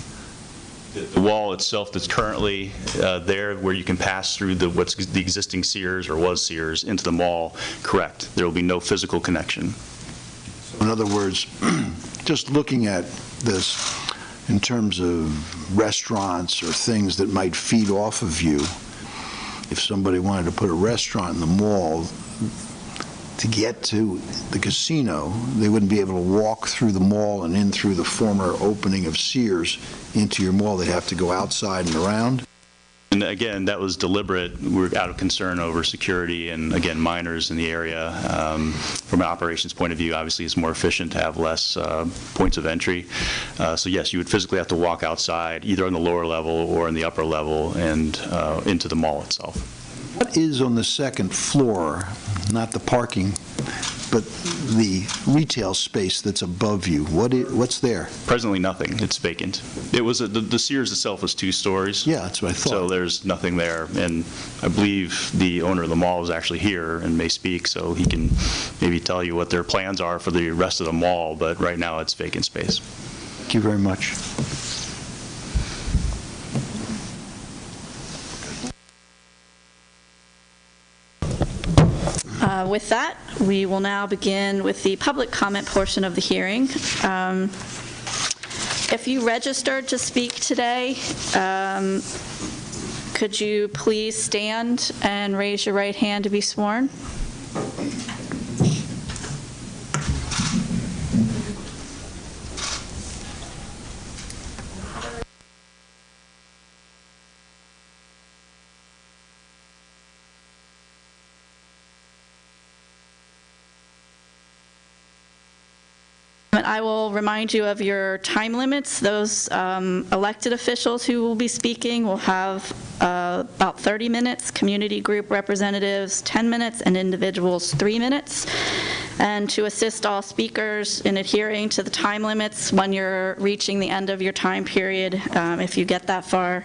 The wall itself that's currently there, where you can pass through what's the existing Sears or was Sears into the mall, correct. There will be no physical connection. In other words, just looking at this in terms of restaurants or things that might feed off of you, if somebody wanted to put a restaurant in the mall, to get to the casino, they wouldn't be able to walk through the mall and in through the former opening of Sears into your mall. They'd have to go outside and around. And again, that was deliberate. We're out of concern over security and, again, minors in the area. From an operations point of view, obviously it's more efficient to have less points of entry. So yes, you would physically have to walk outside, either on the lower level or in the upper level, and into the mall itself. What is on the second floor, not the parking, but the retail space that's above you? What's there? Presently, nothing. It's vacant. It was the Sears itself was 2 stories. Yeah, that's what I thought. So there's nothing there, and I believe the owner of the mall is actually here and may speak, so he can maybe tell you what their plans are for the rest of the mall. But right now, it's vacant space. Thank you very much. With that, we will now begin with the public comment portion of the hearing. If you registered to speak today, could you please stand and raise your right hand to be sworn? I will remind you of your time limits. Those elected officials who will be speaking will have about 30 minutes, community group representatives 10 minutes, and individuals 3 minutes. And to assist all speakers in adhering to the time limits, when you're reaching the end of your time period, if you get that far,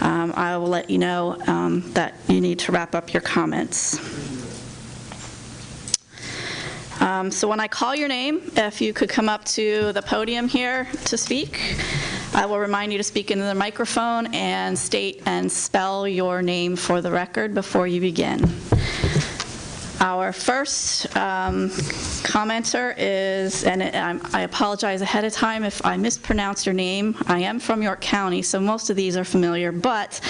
I will let you know that you need to wrap up your comments. So when I call your name, if you could come up to the podium here to speak, I will remind you to speak into the microphone and state and spell your name for the record before you begin. Our first commenter is, and I apologize ahead of time if I mispronounce your name. I am from York County, so most of these are familiar, but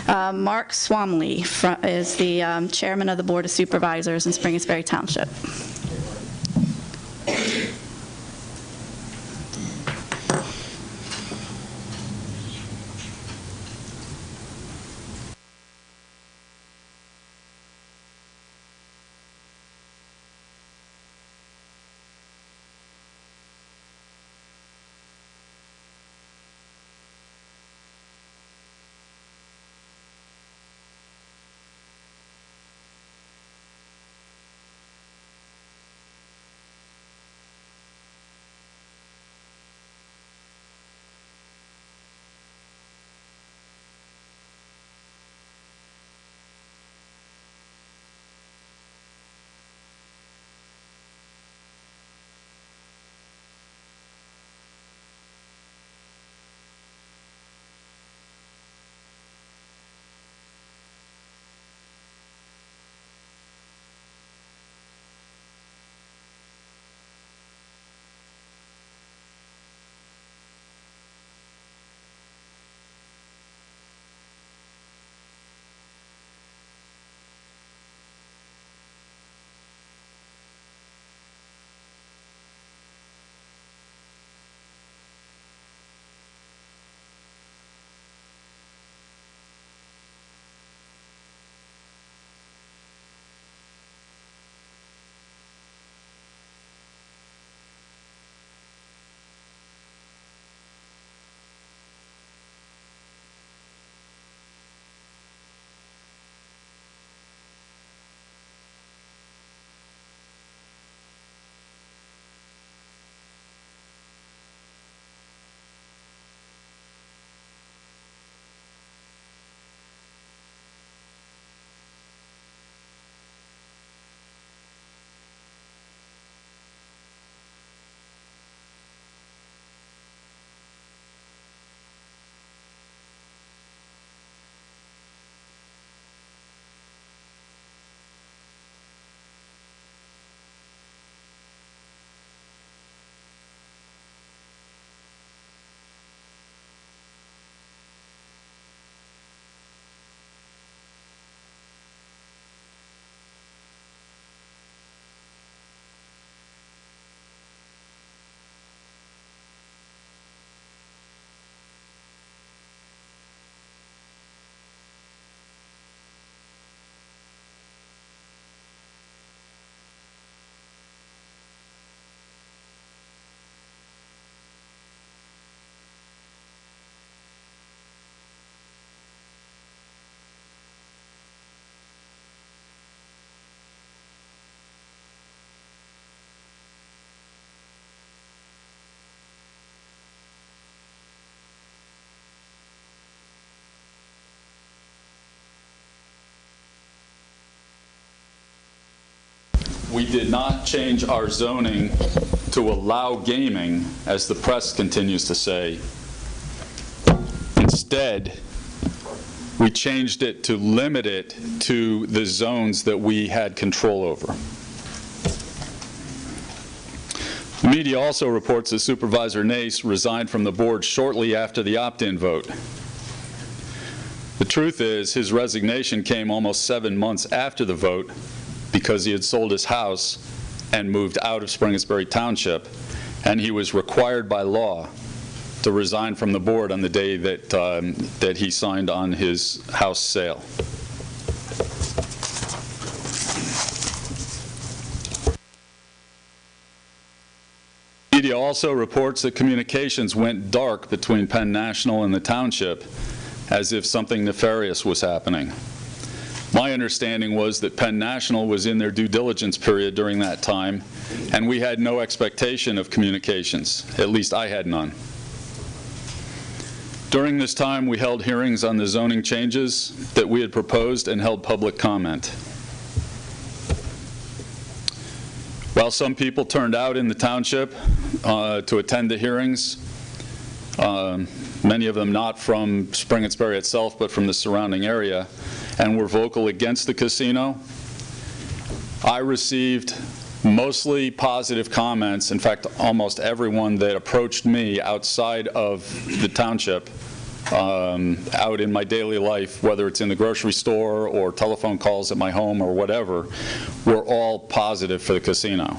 Mark Swamley is the chairman of the Board of Supervisors in Springersbury Township. we did not change our zoning to allow gaming, as the press continues to say. Instead, we changed it to limit it to the zones that we had control over. The media also reports that Supervisor Nace resigned from the board shortly after the opt-in vote. The truth is, his resignation came almost 7 months after the vote because he had sold his house and moved out of Springettsbury Township, and he was required by law to resign from the board on the day that he signed on his house sale. Media also reports that communications went dark between Penn National and the township, as if something nefarious was happening. My understanding was that Penn National was in their due diligence period during that time, and we had no expectation of communications. At least I had none. During this time, we held hearings on the zoning changes that we had proposed and held public comment. While some people turned out in the township to attend the hearings, many of them not from Springettsbury itself, but from the surrounding area, and were vocal against the casino, I received mostly positive comments. In fact, almost everyone that approached me outside of the township, out in my daily life, whether it's in the grocery store or telephone calls at my home or whatever, were all positive for the casino.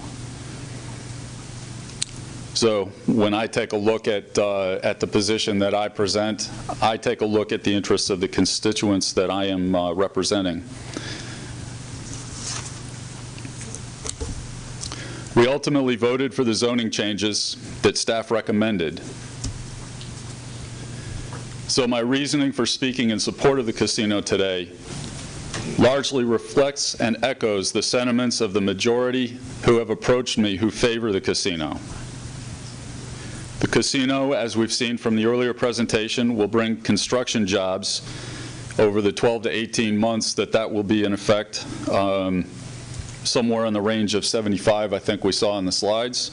So when I take a look at the position that I present, I take a look at the interests of the constituents that I am representing. We ultimately voted for the zoning changes that staff recommended. So my reasoning for speaking in support of the casino today largely reflects and echoes the sentiments of the majority who have approached me who favor the casino. The casino, as we've seen from the earlier presentation, will bring construction jobs over the 12 to 18 months that will be in effect, somewhere in the range of 75, I think we saw in the slides.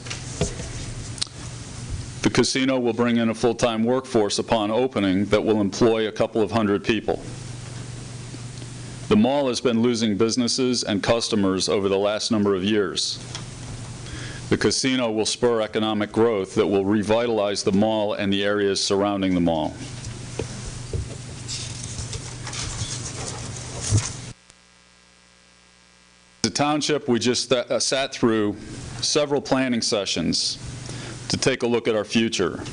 The casino will bring in a full-time workforce upon opening that will employ a couple of hundred people. The mall has been losing businesses and customers over the last number of years. The casino will spur economic growth that will revitalize the mall and the areas surrounding the mall. The township, we just sat through several planning sessions to take a look at our future.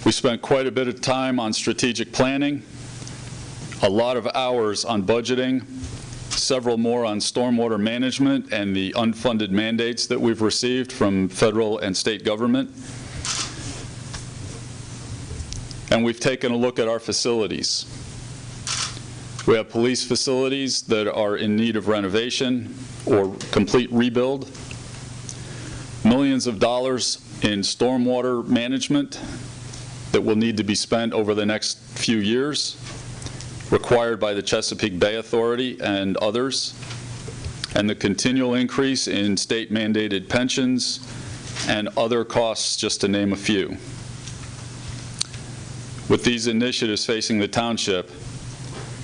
We spent quite a bit of time on strategic planning, a lot of hours on budgeting, several more on stormwater management and the unfunded mandates that we've received from federal and state government. And we've taken a look at our facilities. We have police facilities that are in need of renovation or complete rebuild. Millions of dollars in stormwater management that will need to be spent over the next few years, required by the Chesapeake Bay Authority and others, and the continual increase in state-mandated pensions and other costs, just to name a few. With these initiatives facing the township,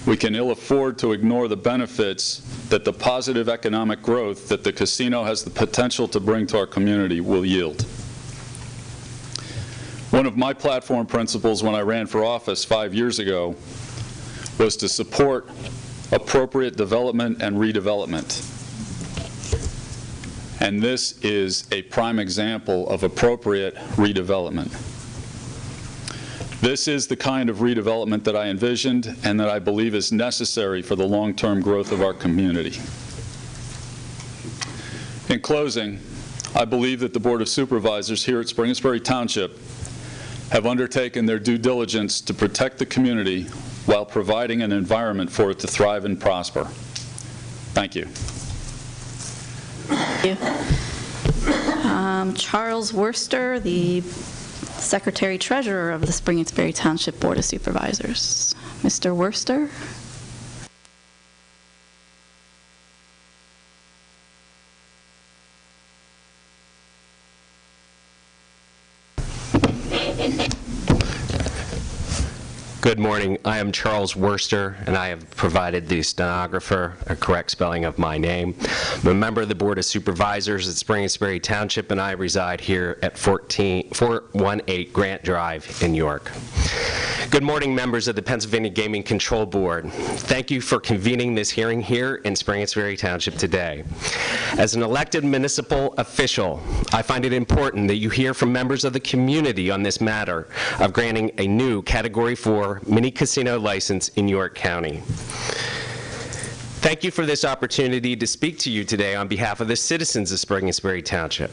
we can ill afford to ignore the benefits that the positive economic growth that the casino has the potential to bring to our community will yield. One of my platform principles when I ran for office 5 years ago was to support appropriate development and redevelopment. And this is a prime example of appropriate redevelopment. This is the kind of redevelopment that I envisioned and that I believe is necessary for the long-term growth of our community. In closing, I believe that the Board of Supervisors here at Springettsbury Township have undertaken their due diligence to protect the community while providing an environment for it to thrive and prosper. Thank you. Thank you. Charles Worster, the Secretary-Treasurer of the Springettsbury Township Board of Supervisors. Mr. Worster? Good morning. I am Charles Worster, and I have provided the stenographer a correct spelling of my name. I'm a member of the Board of Supervisors at Spring-Sperry Township, and I reside here at 418 Grant Drive in York. Good morning, members of the Pennsylvania Gaming Control Board. Thank you for convening this hearing here in Spring-Sperry Township today. As an elected municipal official, I find it important that you hear from members of the community on this matter of granting a new Category 4 mini casino license in York County. Thank you for this opportunity to speak to you today on behalf of the citizens of Spring-Sperry Township.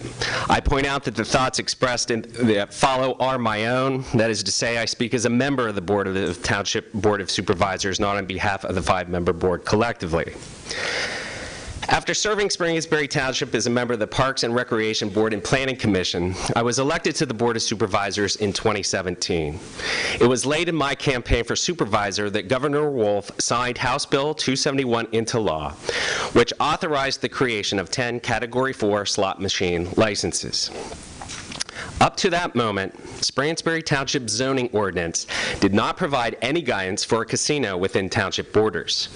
I point out that the thoughts expressed that follow are my own. That is to say, I speak as a member of the Township Board of Supervisors, not on behalf of the 5-member board collectively. After serving Spring-Sperry Township as a member of the Parks and Recreation Board and Planning Commission, I was elected to the Board of Supervisors in 2017. It was late in my campaign for supervisor that Governor Wolf signed House Bill 271 into law, which authorized the creation of 10 Category 4 slot machine licenses. Up to that moment, Spring-Sperry Township zoning ordinance did not provide any guidance for a casino within township borders.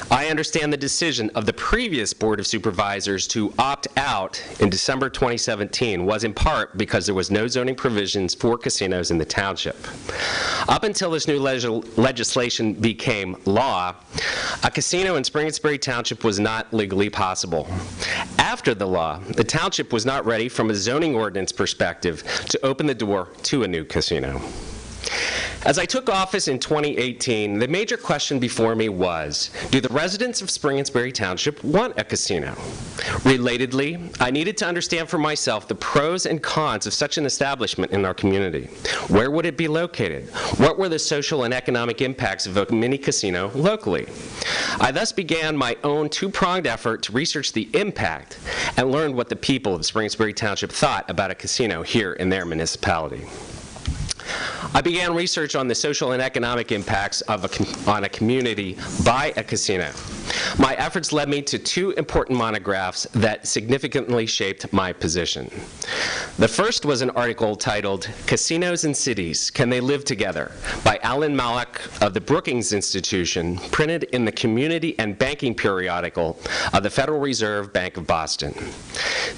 I understand the decision of the previous Board of Supervisors to opt out in December 2017 was in part because there was no zoning provisions for casinos in the township. Up until this new legislation became law, a casino in Spring-Sperry Township was not legally possible. After the law, the township was not ready from a zoning ordinance perspective to open the door to a new casino. As I took office in 2018, the major question before me was, do the residents of Spring-Sperry Township want a casino? Relatedly, I needed to understand for myself the pros and cons of such an establishment in our community. Where would it be located? What were the social and economic impacts of a mini casino locally? I thus began my own two-pronged effort to research the impact and learn what the people of Spring-Sperry Township thought about a casino here in their municipality. I began research on the social and economic impacts on a community by a casino. My efforts led me to two important monographs that significantly shaped my position. The first was an article titled "Casinos and Cities, Can They Live Together?" by Alan Malek of the Brookings Institution, printed in the Community and Banking periodical of the Federal Reserve Bank of Boston.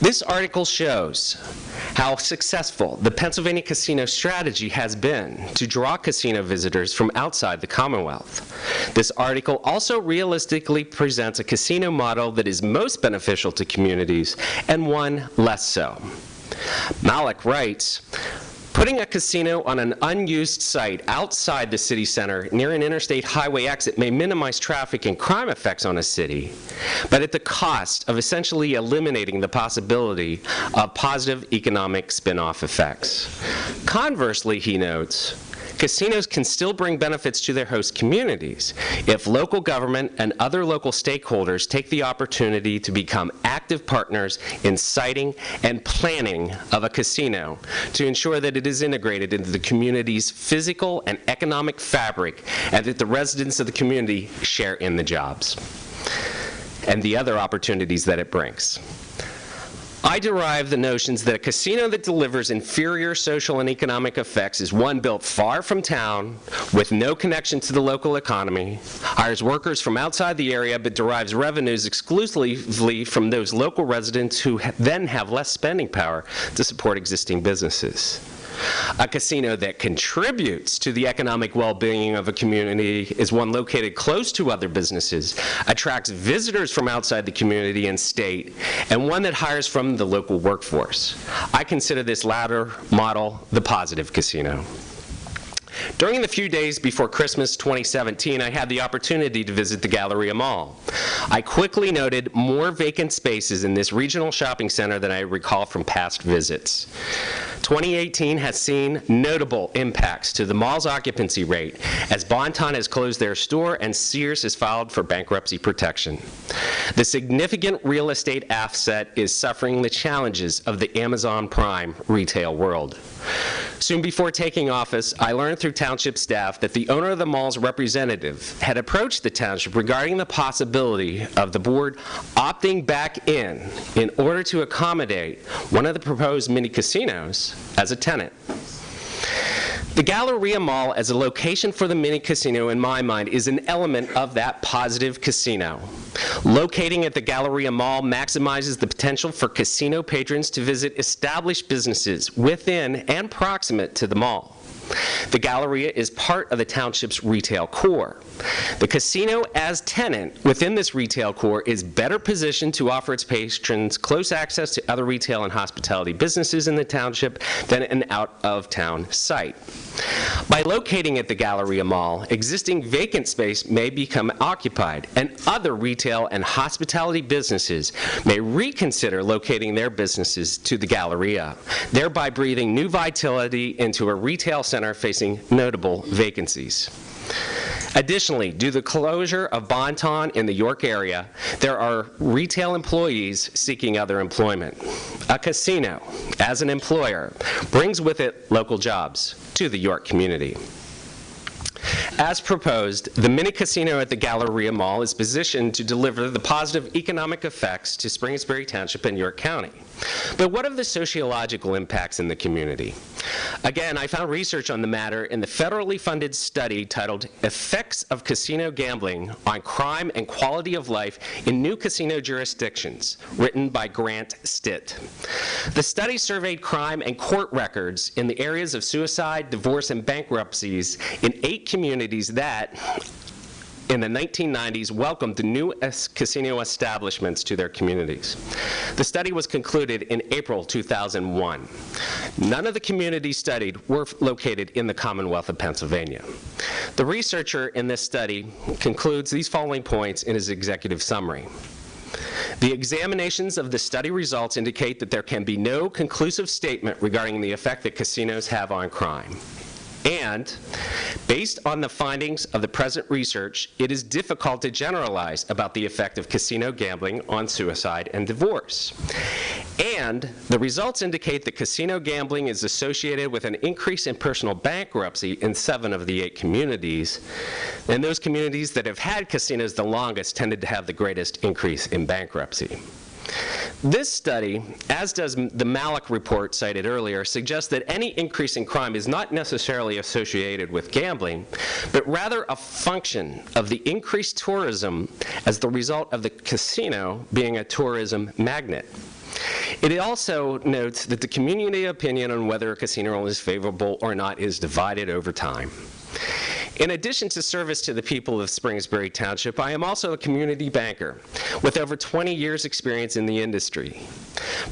This article shows how successful the Pennsylvania casino strategy has been to draw casino visitors from outside the Commonwealth. This article also realistically presents a casino model that is most beneficial to communities and one less so. Malek writes, "Putting a casino on an unused site outside the city center near an interstate highway exit may minimize traffic and crime effects on a city, but at the cost of essentially eliminating the possibility of positive economic spin-off effects." Conversely, he notes, casinos can still bring benefits to their host communities if local government and other local stakeholders take the opportunity to become active partners in siting and planning of a casino to ensure that it is integrated into the community's physical and economic fabric and that the residents of the community share in the jobs and the other opportunities that it brings. I derive the notions that a casino that delivers inferior social and economic effects is one built far from town, with no connection to the local economy, hires workers from outside the area, but derives revenues exclusively from those local residents who then have less spending power to support existing businesses. A casino that contributes to the economic well-being of a community is one located close to other businesses, attracts visitors from outside the community and state, and one that hires from the local workforce. I consider this latter model the positive casino. During the few days before Christmas 2017, I had the opportunity to visit the Galleria Mall. I quickly noted more vacant spaces in this regional shopping center than I recall from past visits. 2018 has seen notable impacts to the mall's occupancy rate as Bon-Ton has closed their store and Sears has filed for bankruptcy protection. The significant real estate asset is suffering the challenges of the Amazon Prime retail world. Soon before taking office, I learned through township staff that the owner of the mall's representative had approached the township regarding the possibility of the board opting back in order to accommodate one of the proposed mini casinos as a tenant. The Galleria Mall as a location for the mini casino, in my mind, is an element of that positive casino. Locating at the Galleria Mall maximizes the potential for casino patrons to visit established businesses within and proximate to the mall. The Galleria is part of the township's retail core. The casino as tenant within this retail core is better positioned to offer its patrons close access to other retail and hospitality businesses in the township than an out-of-town site. By locating at the Galleria Mall, existing vacant space may become occupied, and other retail and hospitality businesses may reconsider locating their businesses to the Galleria, thereby breathing new vitality into a retail center facing notable vacancies. Additionally, due to the closure of Bon-Ton in the York area, there are retail employees seeking other employment. A casino, as an employer, brings with it local jobs to the York community. As proposed, the mini casino at the Galleria Mall is positioned to deliver the positive economic effects to Spring-Sperry Township and York County. But what of the sociological impacts in the community? Again, I found research on the matter in the federally funded study titled Effects of Casino Gambling on Crime and Quality of Life in New Casino Jurisdictions, written by Grant Stitt. The study surveyed crime and court records in the areas of suicide, divorce, and bankruptcies in 8 communities that, in the 1990s, welcomed the new casino establishments to their communities. The study was concluded in April 2001. None of the communities studied were located in the Commonwealth of Pennsylvania. The researcher in this study concludes these following points in his executive summary. The examinations of the study results indicate that there can be no conclusive statement regarding the effect that casinos have on crime. And, based on the findings of the present research, it is difficult to generalize about the effect of casino gambling on suicide and divorce. And the results indicate that casino gambling is associated with an increase in personal bankruptcy in 7 of the 8 communities. And those communities that have had casinos the longest tended to have the greatest increase in bankruptcy. This study, as does the Malik report cited earlier, suggests that any increase in crime is not necessarily associated with gambling, but rather a function of the increased tourism as the result of the casino being a tourism magnet. It also notes that the community opinion on whether a casino is favorable or not is divided over time. In addition to service to the people of Spring-Sperry Township, I am also a community banker with over 20 years' experience in the industry.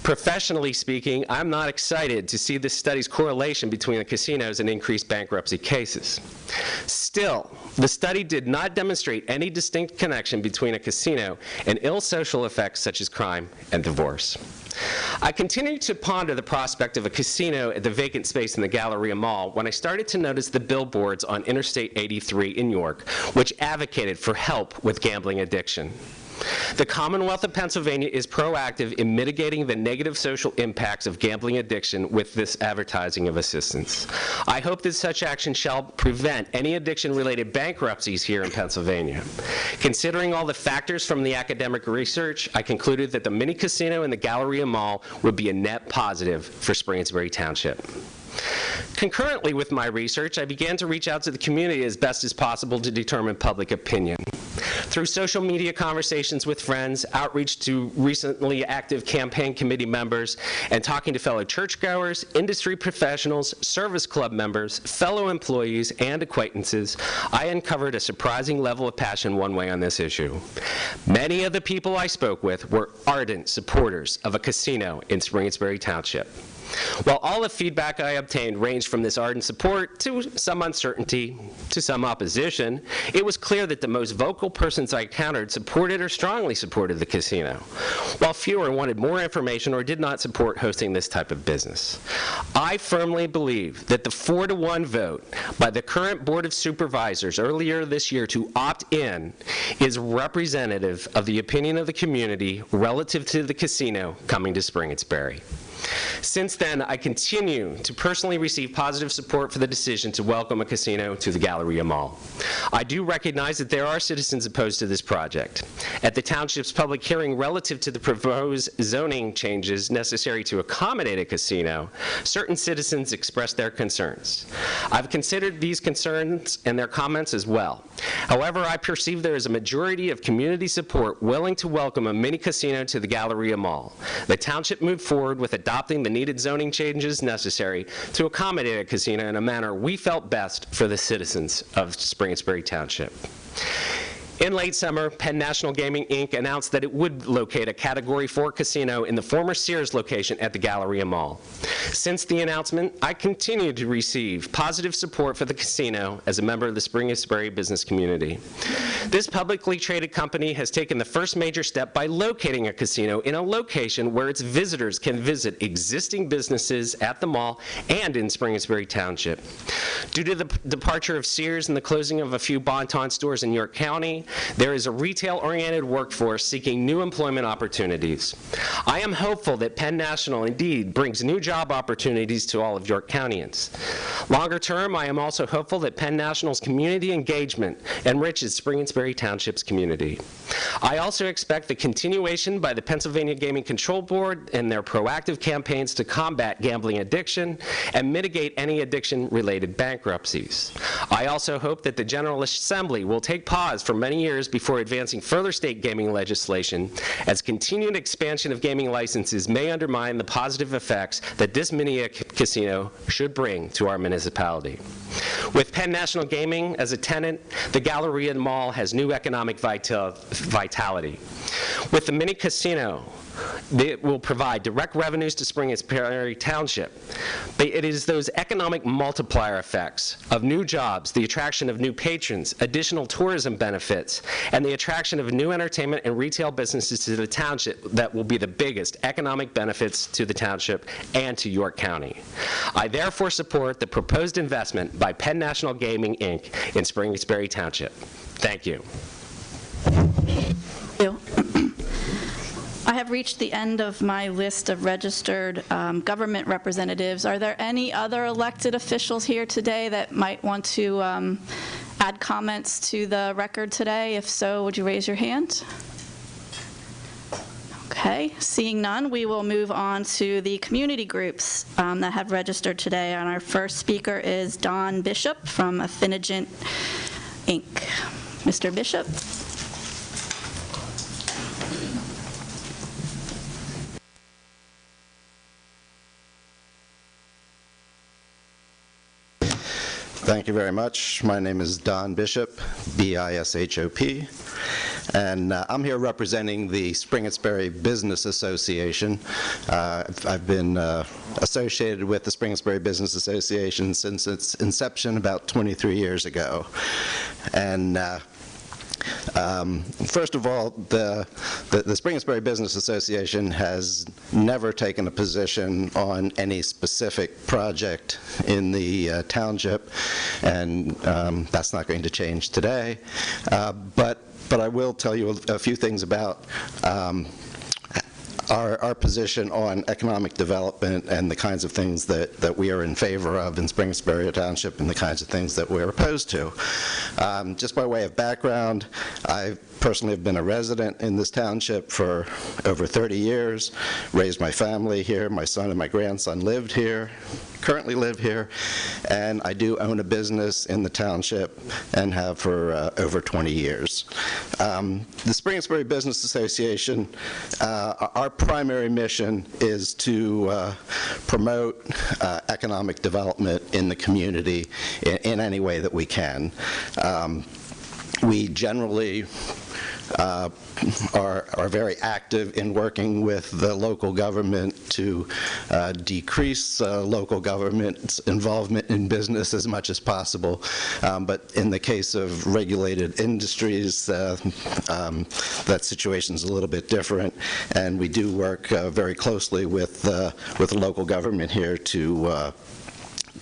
Professionally speaking, I'm not excited to see this study's correlation between the casinos and increased bankruptcy cases. Still, the study did not demonstrate any distinct connection between a casino and ill social effects such as crime and divorce. I continued to ponder the prospect of a casino at the vacant space in the Galleria Mall when I started to notice the billboards on Interstate 83 in York, which advocated for help with gambling addiction. The Commonwealth of Pennsylvania is proactive in mitigating the negative social impacts of gambling addiction with this advertising of assistance. I hope that such action shall prevent any addiction-related bankruptcies here in Pennsylvania. Considering all the factors from the academic research, I concluded that the mini casino in the Galleria Mall would be a net positive for Spring-Sperry Township. Concurrently with my research, I began to reach out to the community as best as possible to determine public opinion. Through social media conversations with friends, outreach to recently active campaign committee members, and talking to fellow churchgoers, industry professionals, service club members, fellow employees, and acquaintances, I uncovered a surprising level of passion one way on this issue. Many of the people I spoke with were ardent supporters of a casino in Spring-Sperry Township. While all the feedback I obtained ranged from this ardent support to some uncertainty to some opposition, it was clear that the most vocal persons I encountered supported or strongly supported the casino, while fewer wanted more information or did not support hosting this type of business. I firmly believe that the 4-to-1 vote by the current Board of Supervisors earlier this year to opt in is representative of the opinion of the community relative to the casino coming to Spring-Sperry. Since then, I continue to personally receive positive support for the decision to welcome a casino to the Galleria Mall. I do recognize that there are citizens opposed to this project. At the township's public hearing relative to the proposed zoning changes necessary to accommodate a casino, certain citizens expressed their concerns. I've considered these concerns and their comments as well. However, I perceive there is a majority of community support willing to welcome a mini casino to the Galleria Mall. The township moved forward with adopting the needed zoning changes necessary to accommodate a casino in a manner we felt best for the citizens of Spring-Sperry Township. In late summer, Penn National Gaming, Inc. announced that it would locate a Category 4 casino in the former Sears location at the Galleria Mall. Since the announcement, I continue to receive positive support for the casino as a member of the Spring-Sperry business community. This publicly traded company has taken the first major step by locating a casino in a location where its visitors can visit existing businesses at the mall and in Spring-Sperry Township. Due to the departure of Sears and the closing of a few Bon-Ton stores in York County, there is a retail-oriented workforce seeking new employment opportunities. I am hopeful that Penn National indeed brings new job opportunities to all of York Countyans. Longer term, I am also hopeful that Penn National's community engagement enriches Spring-Sperry Township's community. I also expect the continuation by the Pennsylvania Gaming Control Board in their proactive campaigns to combat gambling addiction and mitigate any addiction-related bankruptcies. I also hope that the General Assembly will take pause for many years before advancing further state gaming legislation, as continued expansion of gaming licenses may undermine the positive effects that this mini casino should bring to our municipality. With Penn National Gaming as a tenant, the Galleria Mall has new economic vitality. With the mini casino, it will provide direct revenues to Spring-Sperry Township. But it is those economic multiplier effects of new jobs, the attraction of new patrons, additional tourism benefits, and the attraction of new entertainment and retail businesses to the township that will be the biggest economic benefits to the township and to York County. I therefore support the proposed investment by Penn National Gaming, Inc. in Spring-Sperry Township. Thank you. I have reached the end of my list of registered government representatives. Are there any other elected officials here today that might want to add comments to the record today? If so, would you raise your hand? Okay, seeing none, we will move on to the community groups that have registered today. And our first speaker is Don Bishop from Affinigent, Inc. Mr. Bishop. Thank you very much. My name is Don Bishop, B-I-S-H-O-P, and I'm here representing the Spring-Sperry Business Association. I've been associated with the Spring-Sperry Business Association since its inception about 23 years ago. And first of all, the Spring-Sperry Business Association has never taken a position on any specific project in the township, and that's not going to change today. But I will tell you a few things about our position on economic development and the kinds of things that we are in favor of in Spring-Sperry Township and the kinds of things that we're opposed to. Just by way of background, I personally have been a resident in this township for over 30 years, raised my family here, my son and my grandson lived here, currently live here, and I do own a business in the township and have for over 20 years. The Spring-Sperry Business Association, our primary mission is to promote economic development in the community in any way that we can. We generally are very active in working with the local government to decrease local government's involvement in business as much as possible. But in the case of regulated industries, that situation's a little bit different, and we do work very closely with the local government here to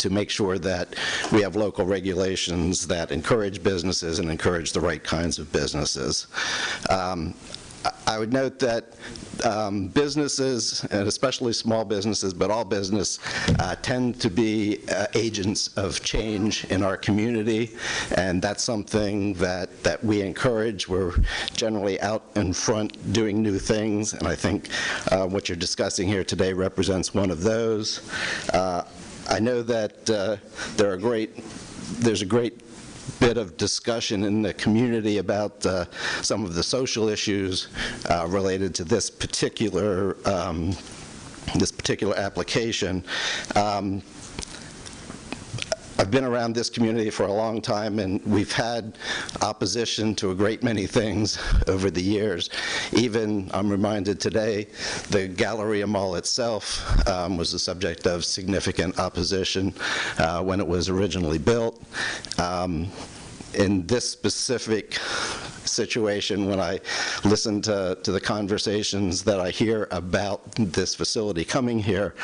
make sure that we have local regulations that encourage businesses and encourage the right kinds of businesses. I would note that businesses, and especially small businesses, but all business, tend to be agents of change in our community, and that's something that we encourage. We're generally out in front doing new things, and I think what you're discussing here today represents one of those. I know that there's a great bit of discussion in the community about some of the social issues related to this particular application. I've been around this community for a long time, and we've had opposition to a great many things over the years. Even, I'm reminded today, the Galleria Mall itself was the subject of significant opposition when it was originally built. In this specific situation, when I listen to the conversations that I hear about this facility coming here,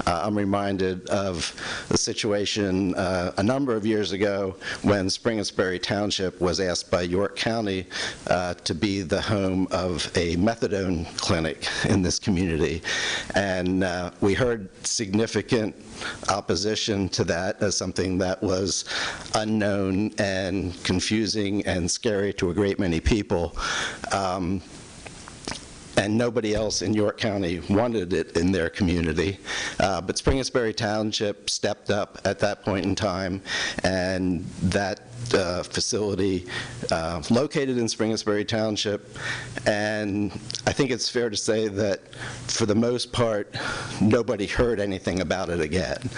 I'm reminded of the situation a number of years ago when Spring and Sperry Township was asked by York County to be the home of a methadone clinic in this community. And we heard significant opposition to that as something that was unknown and confusing and scary to a great many people. And nobody else in York County wanted it in their community. But Spring and Sperry Township stepped up at that point in time, and that facility located in Spring and Sperry Township, and I think it's fair to say that for the most part nobody heard anything about it again.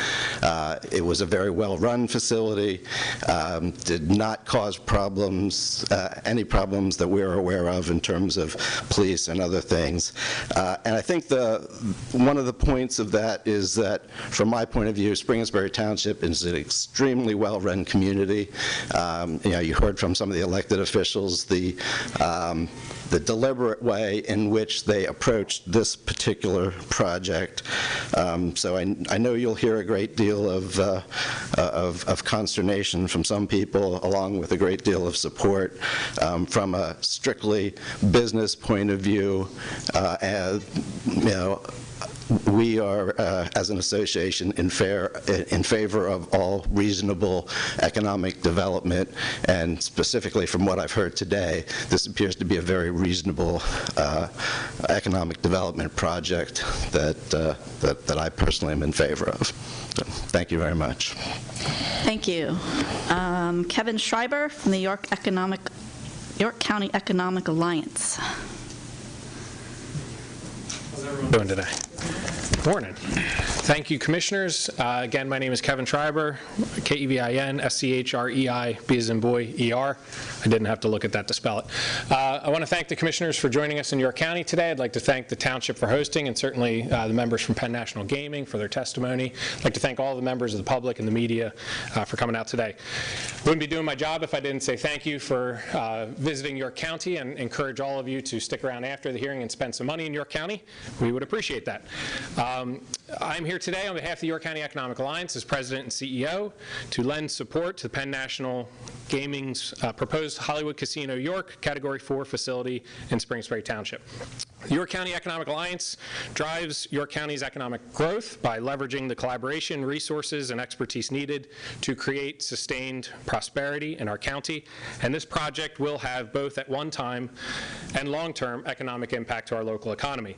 It was a very well-run facility, did not cause problems, any problems that we're aware of in terms of police and other things. And I think one of the points of that is that, from my point of view, Spring and Sperry Township is an extremely well-run community. You heard from some of the elected officials the deliberate way in which they approached this particular project. So I know you'll hear a great deal of consternation from some people, along with a great deal of support from a strictly business point of view. We are, as an association, in favor of all reasonable economic development, and specifically from what I've heard today, this appears to be a very reasonable economic development project that I personally am in favor of. So, thank you very much. Thank you. Kevin Schreiber from the York County Economic Alliance. How's everyone doing today? Morning. Thank you, Commissioners. Again, my name is Kevin Schreiber, Kevin, Schrei, B as in boy, ER. I didn't have to look at that to spell it. I want to thank the Commissioners for joining us in York County today. I'd like to thank the Township for hosting, and certainly the members from Penn National Gaming for their testimony. I'd like to thank all the members of the public and the media for coming out today. Wouldn't be doing my job if I didn't say thank you for visiting York County, and encourage all of you to stick around after the hearing and spend some money in York County. We would appreciate that. I'm here today on behalf of the York County Economic Alliance as President and CEO to lend support to Penn National Gaming's proposed Hollywood Casino York Category 4 facility in Spring and Sperry Township. The York County Economic Alliance drives York County's economic growth by leveraging the collaboration, resources, and expertise needed to create sustained prosperity in our county. And this project will have both at one time and long-term economic impact to our local economy.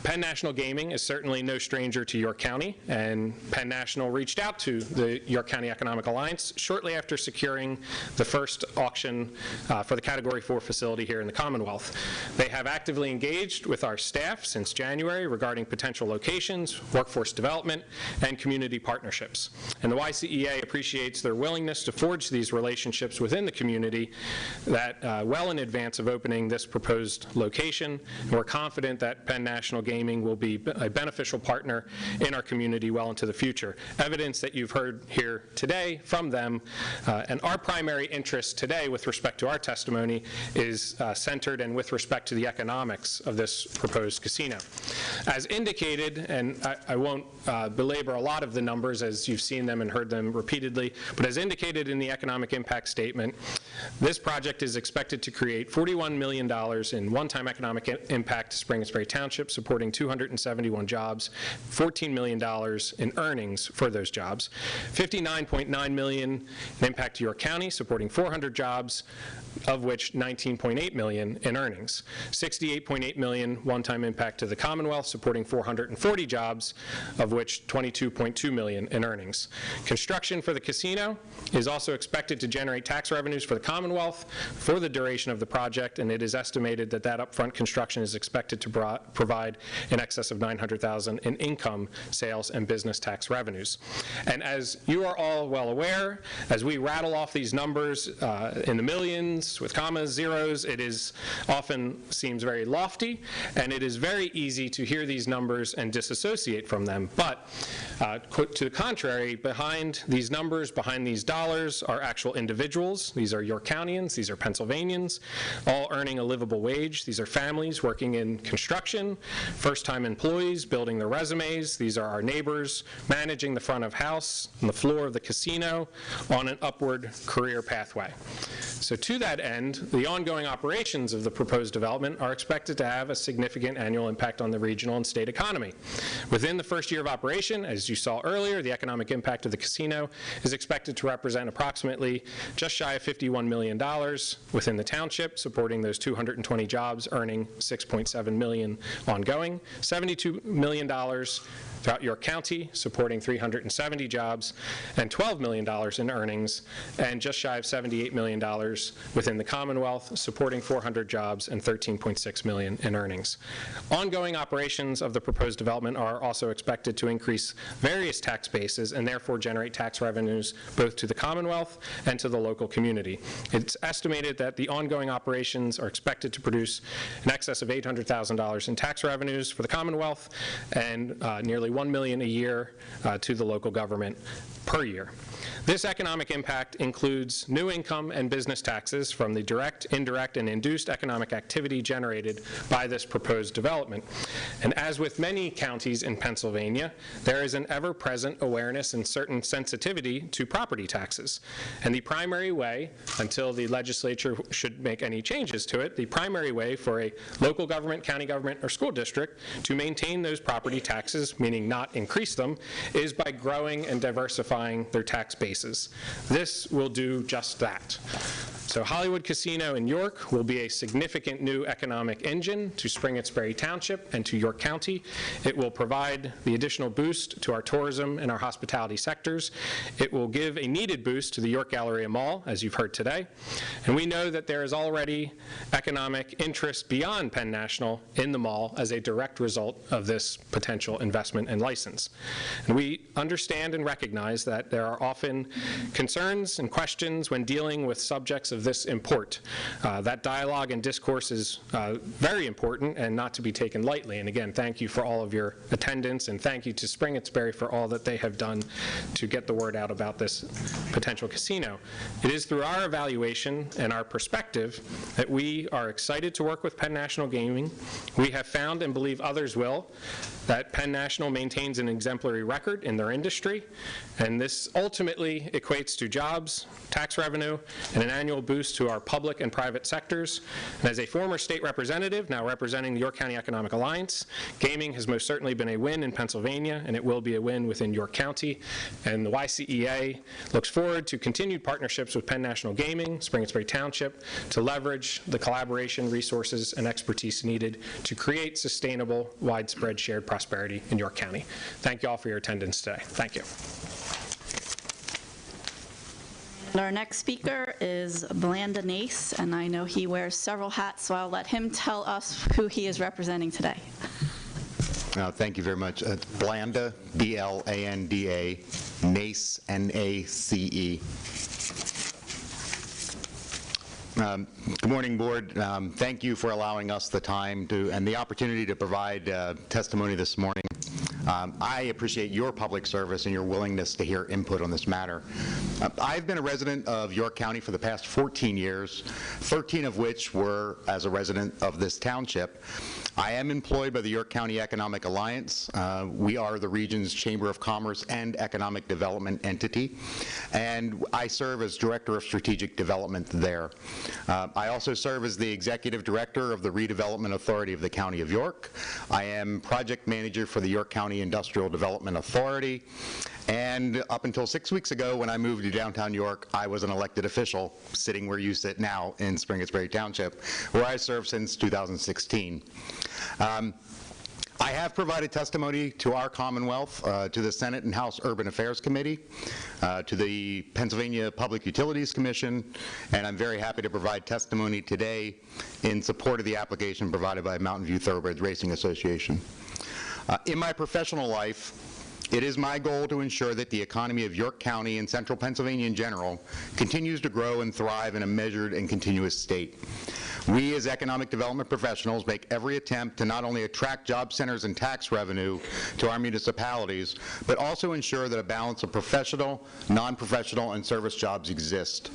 Penn National Gaming is certainly no stranger to York County, and Penn National reached out to the York County Economic Alliance shortly after securing the first auction for the Category 4 facility here in the Commonwealth. They have actively engaged with our staff since January regarding potential locations, workforce development, and community partnerships. And the YCEA appreciates their willingness to forge these relationships within the community that well in advance of opening this proposed location. And we're confident that Penn National Gaming will be a beneficial partner in our community well into the future. Evidence that you've heard here today from them, and our primary interest today with respect to our testimony is centered and with respect to the economics of this this proposed casino. As indicated, and I won't belabor a lot of the numbers as you've seen them and heard them repeatedly, but as indicated in the economic impact statement, this project is expected to create $41 million in one-time economic impact to Spring-Springs Township, supporting 271 jobs, $14 million in earnings for those jobs, $59.9 million in impact to York County, supporting 400 jobs, of which $19.8 million in earnings, $68.8 million one-time impact to the Commonwealth, supporting 440 jobs, of which $22.2 million in earnings. Construction for the casino is also expected to generate tax revenues for the Commonwealth for the duration of the project, and it is estimated that that upfront construction is expected to provide in excess of $900,000 in income, sales, and business tax revenues. And as you are all well aware, as we rattle off these numbers in the millions, with commas, zeros, it is often seems very lofty, and it is very easy to hear these numbers and disassociate from them. But to the contrary, behind these numbers, behind these dollars are actual individuals. These are York-Countians, these are Pennsylvanians, all earning a livable wage. These are families working in construction, first-time employees building their resumes. These are our neighbors managing the front of house and the floor of the casino on an upward career pathway. So to that end, the ongoing operations of the proposed development are expected to have a significant annual impact on the regional and state economy. Within the first year of operation, as you saw earlier, the economic impact of the casino is expected to represent approximately just shy of $51 million within the township, supporting those 220 jobs, earning $6.7 million ongoing, $72 million throughout York County, supporting 370 jobs, and $12 million in earnings, and just shy of $78 million within the Commonwealth, supporting 400 jobs and $13.6 million in earnings. Ongoing operations of the proposed development are also expected to increase various tax bases and therefore generate tax revenues both to the Commonwealth and to the local community. It's estimated that the ongoing operations are expected to produce in excess of $800,000 in tax revenues for the Commonwealth and nearly $1 million a year to the local government per year. This economic impact includes new income and business taxes from the direct, indirect, and induced economic activity generated by this proposed development. And as with many counties in Pennsylvania, there is an ever-present awareness and certain sensitivity to property taxes. And the primary way, until the legislature should make any changes to it, the primary way for a local government, county government, or school district to maintain those property taxes, meaning not increase them, is by growing and diversifying their tax bases. This will do just that. So Hollywood Casino in York will be a significant new economic engine to Spring-Springs Township and to York County. It will provide the additional boost to our tourism and our hospitality sectors. It will give a needed boost to the York Galleria Mall, as you've heard today. And we know that there is already economic interest beyond Penn National in the mall as a direct result of this potential investment and license. And we understand and recognize that there are often concerns and questions when dealing with subjects of this import. That dialogue and discourse is very important and not to be taken lightly. And again, thank you for all of your attendance, and thank you to Spring-Springs for all that they have done to get the word out about this potential casino. It is through our evaluation and our perspective that we are excited to work with Penn National Gaming. We have found, and believe others will, that Penn National maintains an exemplary record in their industry, and this ultimately equates to jobs, tax revenue, and an annual boost to our public and private sectors. And as a former state representative, now representing the York County Economic Alliance, gaming has most certainly been a win in Pennsylvania, and it will be a win within York County. And the YCEA looks forward to continued partnerships with Penn National Gaming, Spring-Springs Township, to leverage the collaboration, resources, and expertise needed to create sustainable, widespread shared prosperity in York County. Thank you all for your attendance today. Thank you. And our next speaker is Blanda Nace, and I know he wears several hats, so I'll let him tell us who he is representing today. Thank you very much. Blanda, B-L-A-N-D-A, Nace, N-A-C-E. Good morning, Board. Thank you for allowing us the time and the opportunity to provide testimony this morning. I appreciate your public service and your willingness to hear input on this matter. I've been a resident of York County for the past 14 years, 13 of which were as a resident of this township. I am employed by the York County Economic Alliance. We are the region's Chamber of Commerce and Economic Development entity, and I serve as Director of Strategic Development there. I also serve as the Executive Director of the Redevelopment Authority of the County of York. I am Project Manager for the York County Industrial Development Authority, and up until 6 weeks ago when I moved to downtown York, I was an elected official sitting where you sit now in Spring-It's-Berry Township, where I served since 2016. I have provided testimony to our Commonwealth, to the Senate and House Urban Affairs Committee, to the Pennsylvania Public Utilities Commission, and I'm very happy to provide testimony today in support of the application provided by Mountain View Thoroughbreds Racing Association. In my professional life, it is my goal to ensure that the economy of York County and central Pennsylvania in general continues to grow and thrive in a measured and continuous state. We as economic development professionals make every attempt to not only attract job centers and tax revenue to our municipalities, but also ensure that a balance of professional, non-professional, and service jobs exist,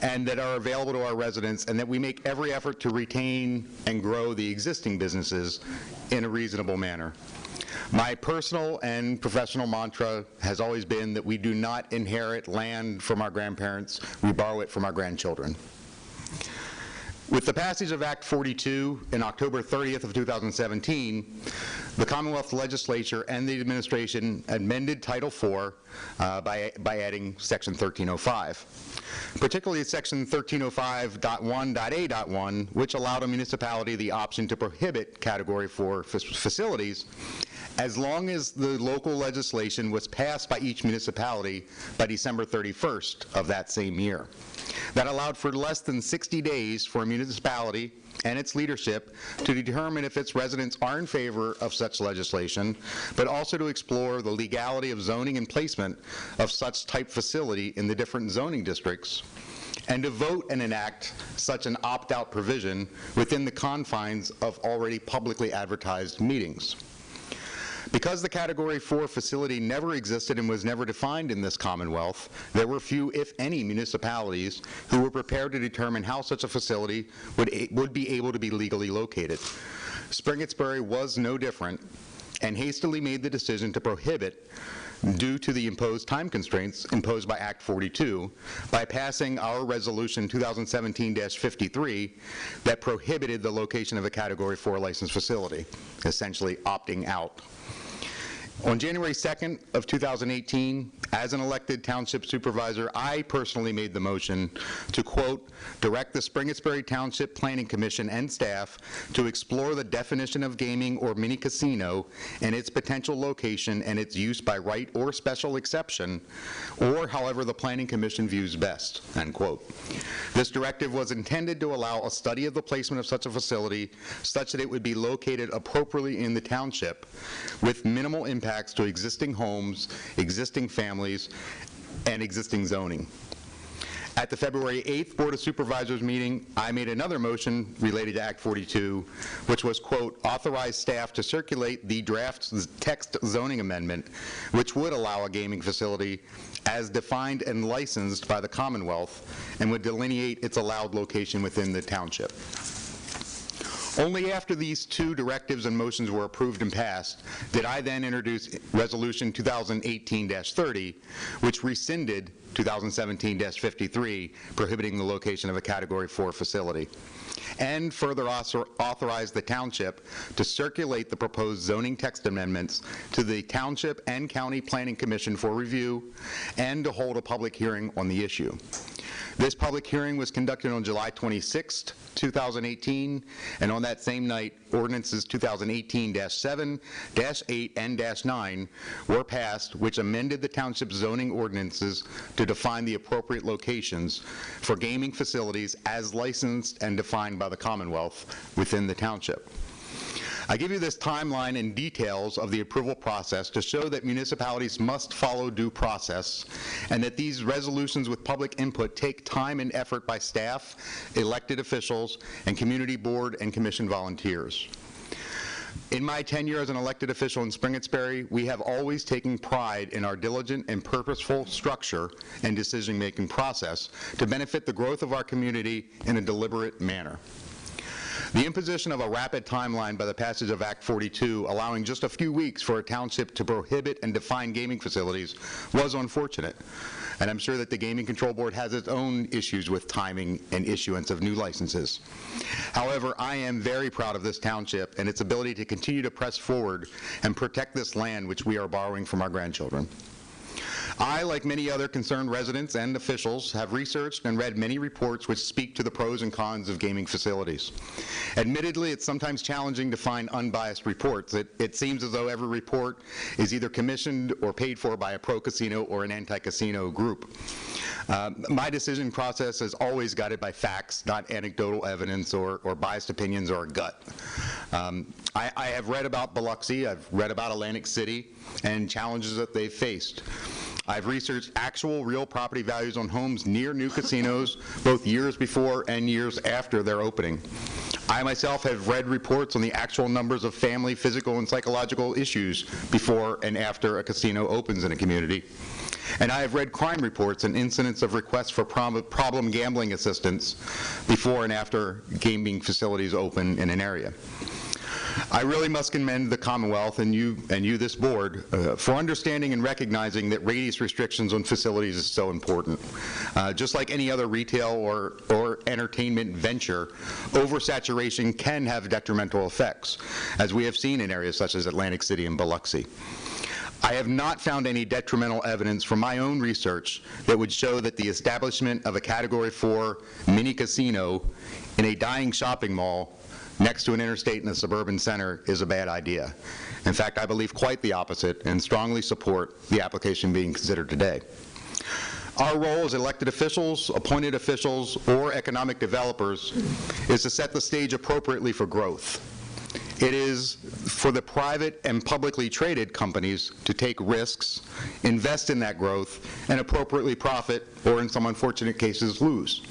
and that are available to our residents, and that we make every effort to retain and grow the existing businesses in a reasonable manner. My personal and professional mantra has always been that we do not inherit land from our grandparents, we borrow it from our grandchildren. With the passage of Act 42 in October 30th of 2017, the Commonwealth Legislature and the administration amended Title IV by adding Section 1305. Particularly Section 1305.1.A.1, which allowed a municipality the option to prohibit Category 4 facilities as long as the local legislation was passed by each municipality by December 31st of that same year. That allowed for less than 60 days for a municipality and its leadership to determine if its residents are in favor of such legislation, but also to explore the legality of zoning and placement of such type facility in the different zoning districts, and to vote and enact such an opt-out provision within the confines of already publicly advertised meetings. Because the Category 4 facility never existed and was never defined in this Commonwealth, there were few, if any, municipalities who were prepared to determine how such a facility would be able to be legally located. Spring-It's-Berry was no different and hastily made the decision to prohibit, due to the imposed time constraints imposed by Act 42, by passing our Resolution 2017-53 that prohibited the location of a Category 4 licensed facility, essentially opting out. On January 2nd of 2018, as an elected township supervisor, I personally made the motion to, quote, direct the Spring-It's-Berry Township Planning Commission and staff to explore the definition of gaming or mini casino and its potential location and its use by right or special exception, or however the Planning Commission views best, end quote. This directive was intended to allow a study of the placement of such a facility such that it would be located appropriately in the township with minimal impacts to existing homes, existing families, and existing zoning. At the February 8th Board of Supervisors meeting, I made another motion related to Act 42, which was, quote, authorize staff to circulate the draft text zoning amendment, which would allow a gaming facility as defined and licensed by the Commonwealth and would delineate its allowed location within the township. Only after these two directives and motions were approved and passed did I then introduce Resolution 2018-30, which rescinded 2017-53, prohibiting the location of a Category 4 facility, and further authorized the township to circulate the proposed zoning text amendments to the Township and County Planning Commission for review and to hold a public hearing on the issue. This public hearing was conducted on July 26, 2018, and on that same night, ordinances 2018-7, -8, and -9 were passed, which amended the township zoning ordinances to define the appropriate locations for gaming facilities as licensed and defined by the Commonwealth within the township. I give you this timeline and details of the approval process to show that municipalities must follow due process and that these resolutions with public input take time and effort by staff, elected officials, and community board and commission volunteers. In my tenure as an elected official in Spring-It's-Berry, we have always taken pride in our diligent and purposeful structure and decision-making process to benefit the growth of our community in a deliberate manner. The imposition of a rapid timeline by the passage of Act 42, allowing just a few weeks for a township to prohibit and define gaming facilities, was unfortunate. And I'm sure that the Gaming Control Board has its own issues with timing and issuance of new licenses. However, I am very proud of this township and its ability to continue to press forward and protect this land which we are borrowing from our grandchildren. I, like many other concerned residents and officials, have researched and read many reports which speak to the pros and cons of gaming facilities. Admittedly, it's sometimes challenging to find unbiased reports. It seems as though every report is either commissioned or paid for by a pro-casino or an anti-casino group. My decision process is always guided by facts, not anecdotal evidence or biased opinions or a gut. I have read about Biloxi, I've read about Atlantic City, and challenges that they've faced. I've researched actual real property values on homes near new casinos, both years before and years after their opening. I myself have read reports on the actual numbers of family, physical, and psychological issues before and after a casino opens in a community. And I have read crime reports and incidents of requests for problem gambling assistance before and after gaming facilities open in an area. I really must commend the Commonwealth and you, this board, for understanding and recognizing that radius restrictions on facilities is so important. Just like any other retail or entertainment venture, oversaturation can have detrimental effects, as we have seen in areas such as Atlantic City and Biloxi. I have not found any detrimental evidence from my own research that would show that the establishment of a Category 4 mini casino in a dying shopping mall next to an interstate in a suburban center is a bad idea. In fact, I believe quite the opposite and strongly support the application being considered today. Our role as elected officials, appointed officials, or economic developers is to set the stage appropriately for growth. It is for the private and publicly traded companies to take risks, invest in that growth, and appropriately profit, or in some unfortunate cases, lose.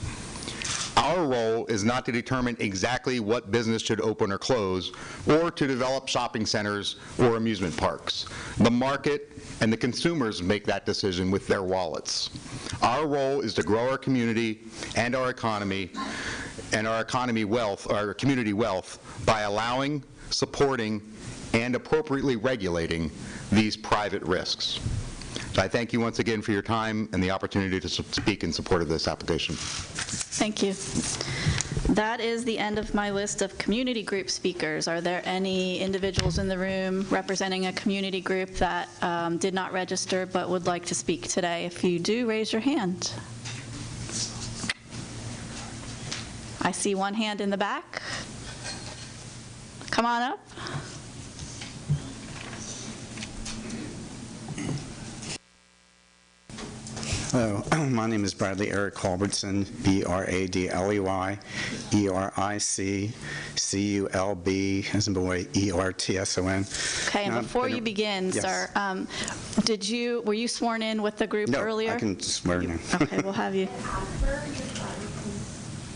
Our role is not to determine exactly what business should open or close, or to develop shopping centers or amusement parks. The market and the consumers make that decision with their wallets. Our role is to grow our community and our economy, and our community wealth by allowing, supporting, and appropriately regulating these private risks. I thank you once again for your time and the opportunity to speak in support of this application. Thank you. That is the end of my list of community group speakers. Are there any individuals in the room representing a community group that did not register but would like to speak today? If you do, raise your hand. I see one hand in the back. Come on up. Hello, my name is Bradley Eric Culbertson, B-R-A-D-L-E-Y, E-R-I-C-C-U-L-B, as in boy, E-R-T-S-O-N. Okay, and before you begin, yes. sir, were you sworn in with the group earlier? No, I can swear in. Okay, we'll have you. After you're done, you can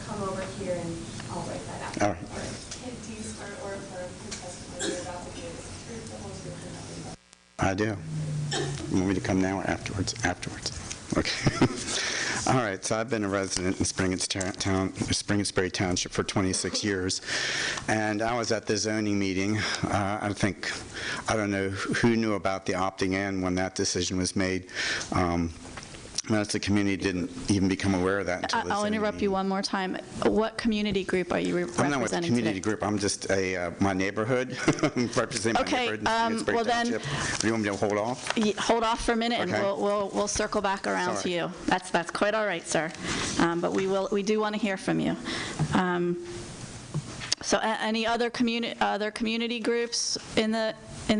come over here and I'll write that out. All right. Do you swear or affirm the testimony you're about to give is the truth, the whole truth, and nothing but? I do. You want me to come now or afterwards? Afterwards. Okay. All right, so I've been a resident in Springettsbury Township for 26 years, and I was at the zoning meeting. I don't know who knew about the opting in when that decision was made. Most of the community didn't even become aware of that until the I'll zoning interrupt you one more time. What community group are you representing I'm not with the community today? group. I'm just my neighborhood. I'm representing my neighborhood in Springettsbury well then, Township. Do you want me to hold off? Hold off for a minute, and Okay. we'll circle back around to Sorry. you. That's quite all right, sir. But we do want to hear from you. So any other community groups in the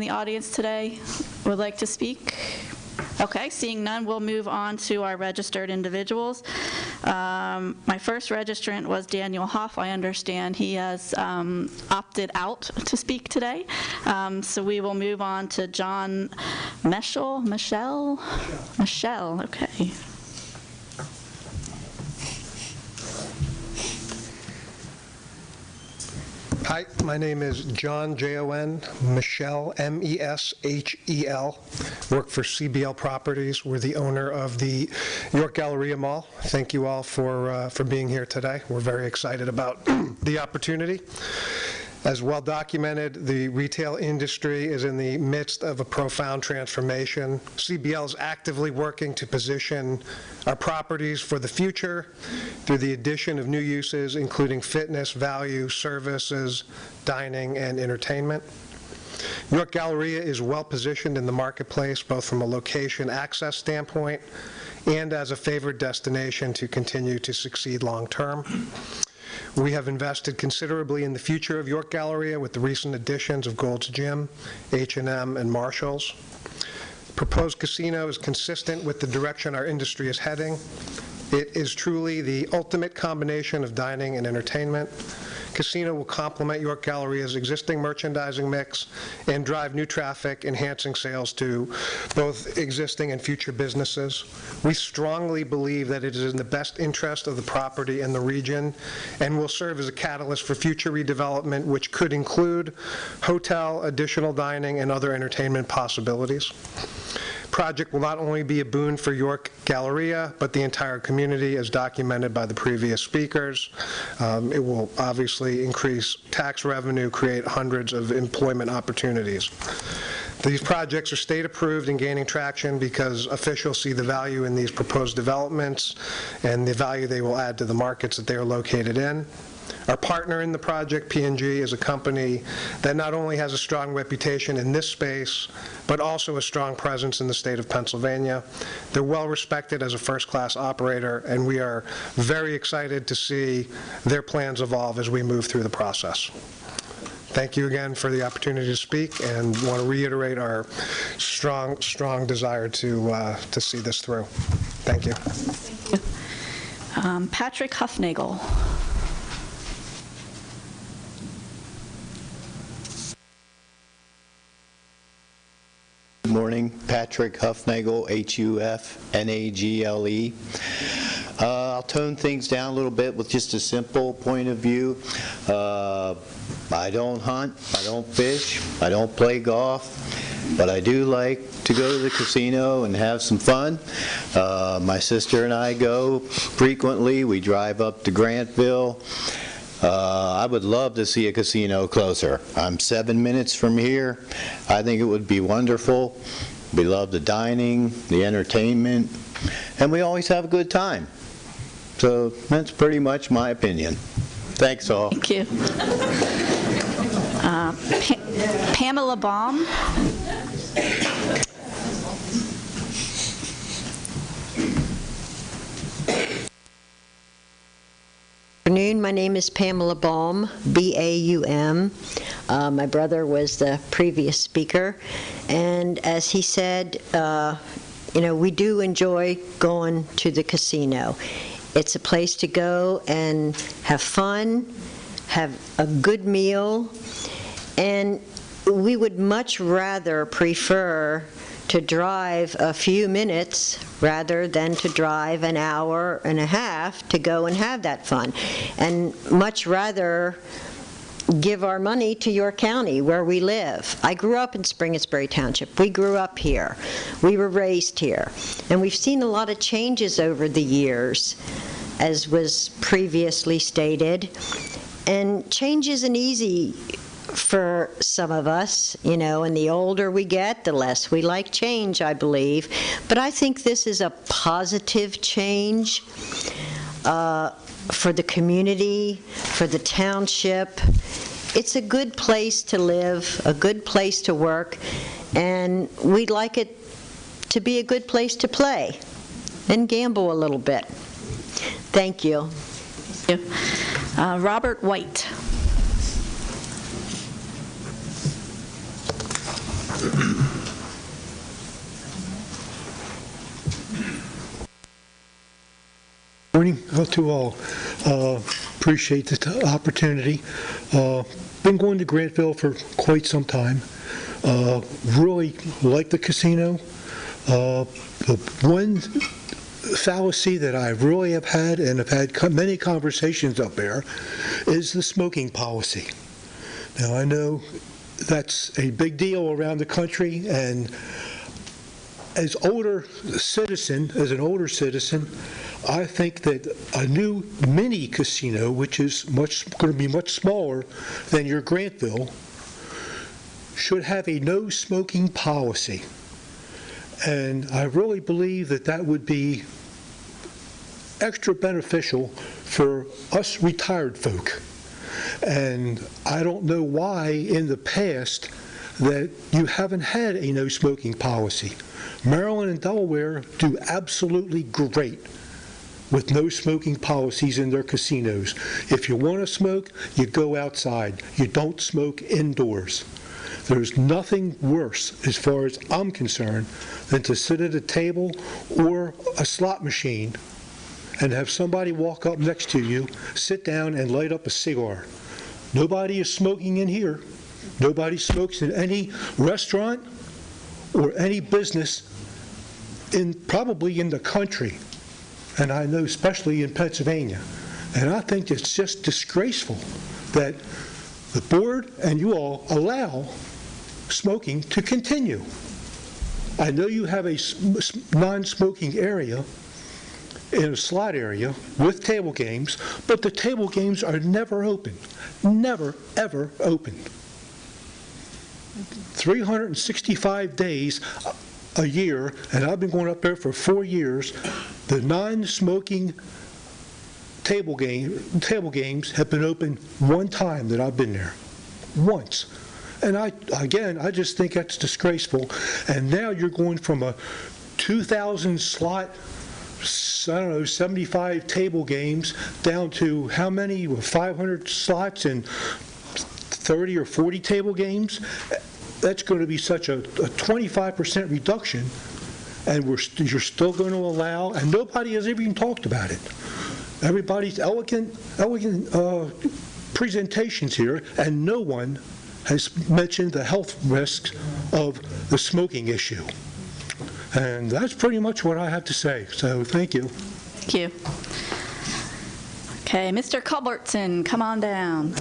audience today would like to speak? Okay, seeing none, we'll move on to our registered individuals. My first registrant was Daniel Hoff. I understand he has opted out to speak today. So we will move on to John Michelle, okay. Hi, Hi, my name is John, Jon, Michelle, Meshel. Work for CBL Properties. We're the owner of the York Galleria Mall. Thank you all for being here today. We're very excited about the opportunity. As well documented, the retail industry is in the midst of a profound transformation. CBL is actively working to position our properties for the future through the addition of new uses, including fitness, value, services, dining, and entertainment. York Galleria is well positioned in the marketplace, both from a location access standpoint and as a favored destination to continue to succeed long-term. We have invested considerably in the future of York Galleria with the recent additions of Gold's Gym, H&M, and Marshall's. Proposed casino is consistent with the direction our industry is heading. It is truly the ultimate combination of dining and entertainment. Casino will complement York Galleria's existing merchandising mix and drive new traffic, enhancing sales to both existing and future businesses. We strongly believe that it is in the best interest of the property and the region and will serve as a catalyst for future redevelopment, which could include hotel, additional dining, and other entertainment possibilities. Project will not only be a boon for York Galleria, but the entire community, as documented by the previous speakers. It will obviously increase tax revenue, create hundreds of employment opportunities. These projects are state-approved and gaining traction because officials see the value in these proposed developments and the value they will add to the markets that they are located in. Our partner in the project, P&G, is a company that not only has a strong reputation in this space, but also a strong presence in the state of Pennsylvania. They're well respected as a first-class operator, and we are very excited to see their plans evolve as we move through the process. Thank you again for the opportunity to speak, and want to reiterate our strong desire to see this through. Thank you. Patrick Huffnagel. Good morning, Patrick Huffnagel, Huffnagle. I'll tone things down a little bit with just a simple point of view. I don't hunt, I don't fish, I don't play golf, but I do like to go to the casino and have some fun. My sister and I go frequently. We drive up to Grantville. I would love to see a casino closer. I'm 7 minutes from here. I think it would be wonderful. We love the dining, the entertainment, and we always have a good time. So that's pretty much my opinion. Thanks all. Thank you. Pamela Baum. Good afternoon. My name is Pamela Baum, B-A-U-M. My brother was the previous speaker, and as he said, we do enjoy going to the casino. It's a place to go and have fun, have a good meal, and we would much rather prefer to drive a few minutes rather than to drive an hour and a half to go and have that fun, and much rather give our money to York County where we live. I grew up in Springettsbury Township. We grew up here. We were raised here. And we've seen a lot of changes over the years, as was previously stated. And change isn't easy for some of us, and the older we get, the less we like change, I believe. But I think this is a positive change for the community, for the township. It's a good place to live, a good place to work, and we'd like it to be a good place to play and gamble a little bit. Thank you. Thank you. Robert White. Morning to all. Appreciate the opportunity. Been going to Grantville for quite some time. Really like the casino. The one fallacy that I really have had, and have had many conversations up there, is the smoking policy. Now, I know that's a big deal around the country, and as an older citizen, I think that a new mini casino, which is going to be much smaller than your Grantville, should have a no smoking policy. And I really believe that that would be extra beneficial for us retired folk. And I don't know why in the past that you haven't had a no smoking policy. Maryland and Delaware do absolutely great with no smoking policies in their casinos. If you want to smoke, you go outside. You don't smoke indoors. There's nothing worse, as far as I'm concerned, than to sit at a table or a slot machine and have somebody walk up next to you, sit down, and light up a cigar. Nobody is smoking in here. Nobody smokes in any restaurant or any business probably in the country. And I know especially in Pennsylvania. And I think it's just disgraceful that the board and you all allow smoking to continue. I know you have a non-smoking area in a slot area with table games, but the table games are never open. Never, ever open. 365 days a year, and I've been going up there for 4 years, the non-smoking table games have been open one time that I've been there. Once. And I just think that's disgraceful. And now you're going from a 2,000 slot, I don't know, 75 table games down to how many? 500 slots and 30 or 40 table games. That's going to be such a 25% reduction, and you're still going to allow, and nobody has even talked about it. Everybody's elegant presentations here, and no one has mentioned the health risks of the smoking issue. And that's pretty much what I have to say, so thank you. Thank you. Okay, Mr. Culbertson, come on down.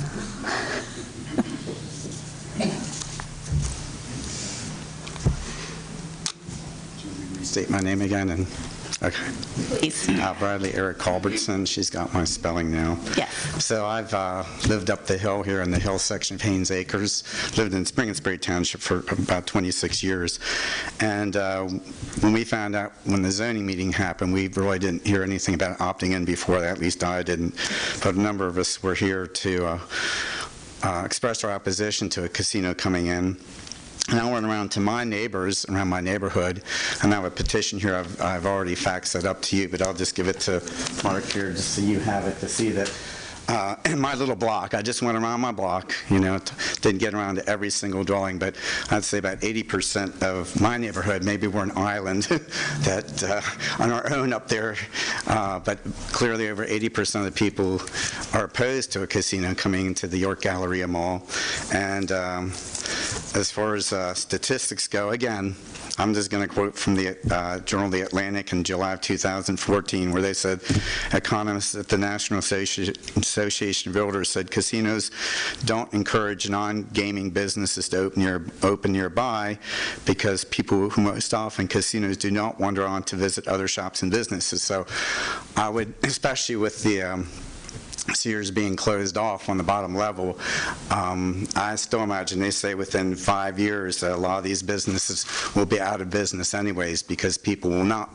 State my name again, and okay. Please. Bradley Eric Culbertson. She's got my spelling now. Yes. So I've lived up the hill here in the hill section of Haynes Acres. Lived in Spring-and-Sperry Township for about 26 years. And when we found out, when the zoning meeting happened, we really didn't hear anything about opting in before that. At least I didn't. But a number of us were here to express our opposition to a casino coming in. And I went around to my neighbors around my neighborhood, and I have a petition here. I've already faxed it up to you, but I'll just give it to Mark here just so you have it to see that in my little block. I just went around my block, didn't get around to every single dwelling, but I'd say about 80% of my neighborhood, maybe we're an island that on our own up there, but clearly over 80% of the people are opposed to a casino coming into the York Galleria Mall. And as far as statistics go, again, I'm just going to quote from the Journal The Atlantic in July of 2014, where they said, economists at the National Association of Realtors said casinos don't encourage non-gaming businesses to open nearby because people who most often casinos do not wander on to visit other shops and businesses. So I would, especially with the Sears being closed off on the bottom level, I still imagine they say within 5 years that a lot of these businesses will be out of business anyways, because people will not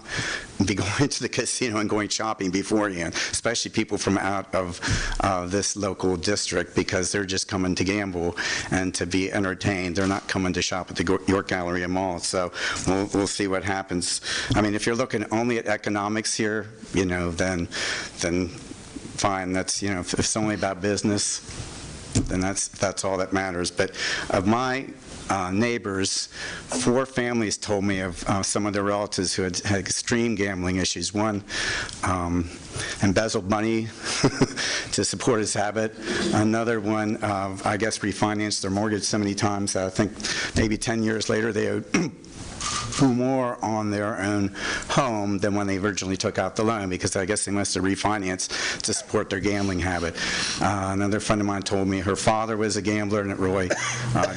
be going to the casino and going shopping beforehand, especially people from out of this local district, because they're just coming to gamble and to be entertained. They're not coming to shop at the York Galleria Mall. So we'll see what happens. I mean, if you're looking only at economics here, then fine. That's, if it's only about business, then that's all that matters. But of my neighbors, 4 families told me of some of their relatives who had extreme gambling issues. One embezzled money to support his habit. Another one, I guess, refinanced their mortgage so many times that I think maybe 10 years later they owed more on their own home than when they originally took out the loan, because I guess they must have refinanced to support their gambling habit. Another friend of mine told me her father was a gambler, and it really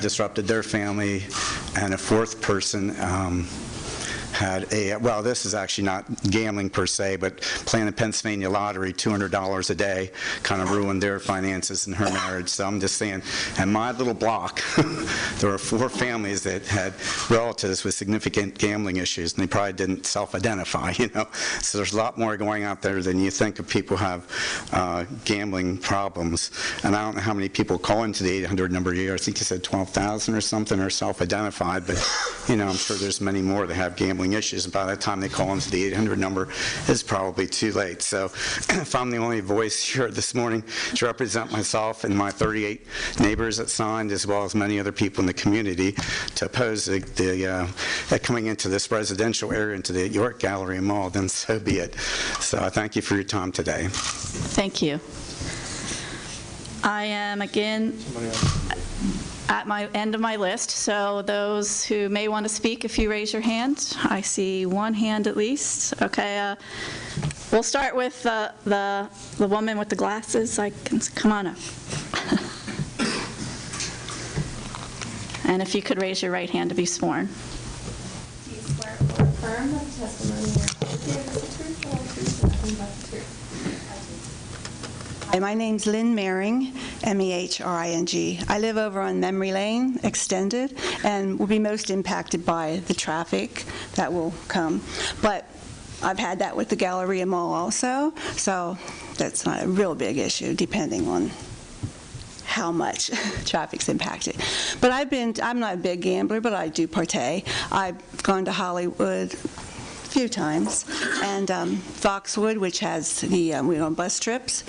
disrupted their family. And a fourth person had well, this is actually not gambling per se, but playing the Pennsylvania lottery, $200 a day, kind of ruined their finances and her marriage. So I'm just saying, in my little block, there were 4 families that had relatives with significant gambling issues, and they probably didn't self-identify, you know. So there's a lot more going out there than you think of people have gambling problems. And I don't know how many people call into the 800 number a year. I think you said 12,000 or something are self-identified, but, you know, I'm sure there's many more that have gambling issues, and by the time they call into the 800 number, it's probably too late. So if I'm the only voice here this morning to represent myself and my 38 neighbors that signed, as well as many other people in the community, to oppose coming into this residential area, into the York Gallery Mall, then so be it. So I thank you for your time today. Thank you. I am again at my end of my list, so those who may want to speak, if you raise your hand. I see one hand at least. Okay, we'll start with the woman with the glasses. Come on up. And if you could raise your right hand to be sworn. Do you swear or affirm that the testimony you're about to give is the truth, the whole truth, and nothing but the truth? Hi, my name's Lynn Mehring, M-E-H-R-I-N-G. I live over on Memory Lane, Extended, and will be most impacted by the traffic that will come. But I've had that with the Galleria Mall also, so that's not a real big issue, depending on how much traffic's impacted. But I'm not a big gambler, but I do partay. I've gone to Hollywood a few times, and Foxwood, which has the bus trips,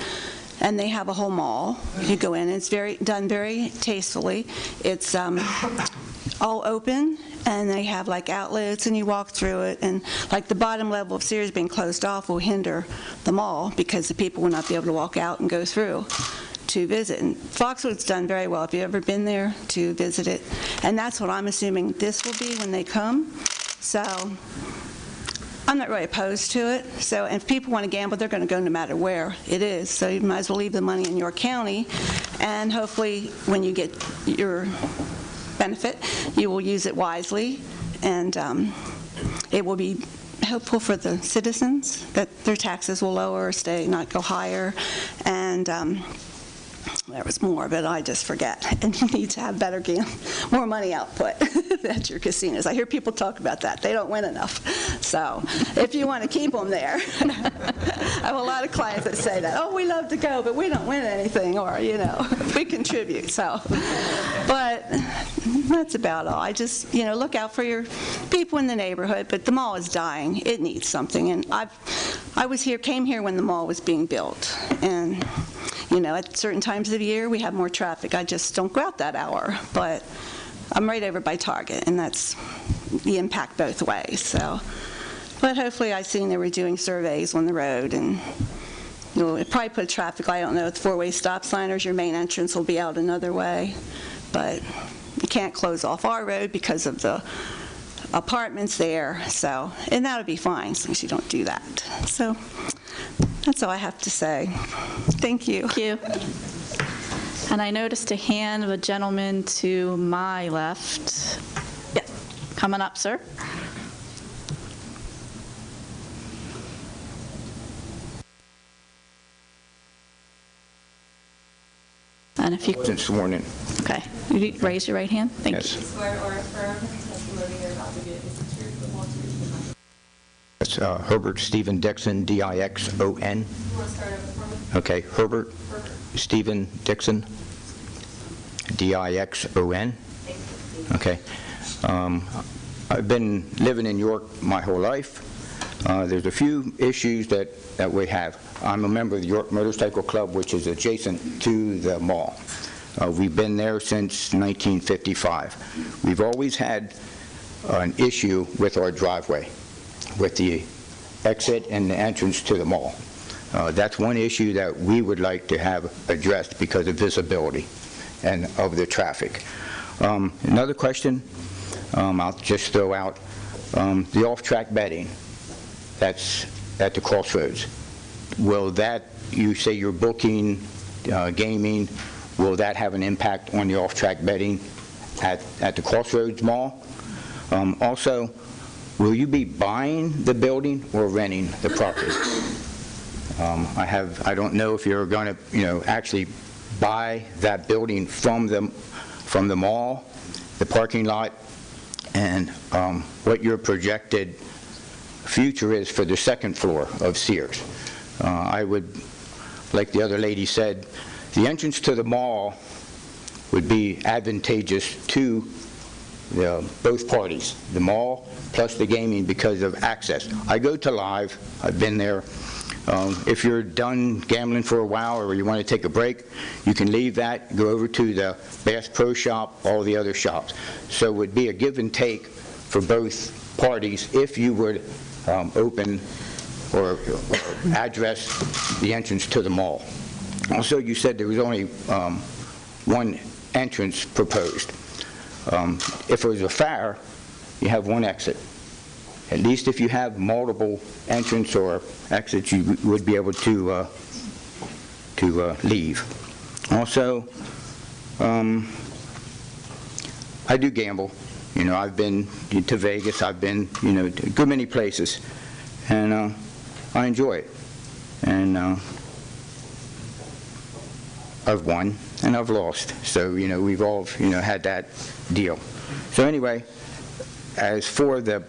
and they have a whole mall. You go in, and it's done very tastefully. It's all open, and they have like outlets, and you walk through it, and like the bottom level of Sears being closed off will hinder the mall because the people will not be able to walk out and go through to visit. And Foxwood's done very well. If you've ever been there to visit it, and that's what I'm assuming this will be when they come. So I'm not really opposed to it. So if people want to gamble, they're going to go no matter where it is. So you might as well leave the money in your county, and hopefully when you get your benefit, you will use it wisely, and it will be helpful for the citizens that their taxes will lower, not go higher, and there was more, but I just forget. And you need to have more money output at your casinos. I hear people talk about that. They don't win enough. So if you want to keep them there, I have a lot of clients that say that, oh, we love to go, but we don't win anything, or, you know, we contribute. So, but that's about all. I just, you know, look out for your people in the neighborhood, but the mall is dying. It needs something. And came here when the mall was being built. And you know, at certain times of the year, we have more traffic. I just don't go out that hour. But I'm right over by Target, and that's the impact both ways. So, but hopefully I've seen they were doing surveys on the road, and it probably put a traffic light. I don't know, with four-way stop signers, your main entrance will be out another way. But you can't close off our road because of the apartments there. So, and that'll be fine as long as you don't do that. So that's all I have to say. Thank you. Thank you. And I noticed a hand of a gentleman to my left. Yeah, coming up, sir. And if you wasn't sworn in. Okay, you raise your right hand. Thank Yes. you. Swear or affirm that the testimony you're about to give is the truth, the whole truth, and nothing. It's Herbert Stephen Dixon, D-I-X-O-N. You want to start over for me? Okay, Herbert Stephen Dixon, D-I-X-O-N. Okay. I've been living in York my whole life. There's a few issues that we have. I'm a member of the York Motorcycle Club, which is adjacent to the mall. We've been there since 1955. We've always had an issue with our driveway, with the exit and the entrance to the mall. That's one issue that we would like to have addressed because of visibility and of the traffic. Another question I'll just throw out. the off-track betting that's at the crossroads, will that, you say you're booking gaming, will that have an impact on the off-track betting at the Crossroads Mall? Also, will you be buying the building or renting the property? I don't know if you're going to, actually buy that building from the mall, the parking lot, and what your projected future is for the second floor of Sears. I would, like the other lady said, the entrance to the mall would be advantageous to both parties, the mall plus the gaming, because of access. I go to Live, I've been there. If you're done gambling for a while or you want to take a break, you can leave that, go over to the Bass Pro Shop, all the other shops. So it would be a give and take for both parties if you would open or address the entrance to the mall. Also, you said there was only one entrance proposed. If it was a fair, you have one exit. At least if you have multiple entrance or exits, you would be able to leave. Also, I do gamble. I've been to Vegas. I've been, to a good many places, and I enjoy it. And I've won and I've lost. So, we've all, had that deal. So anyway, as for the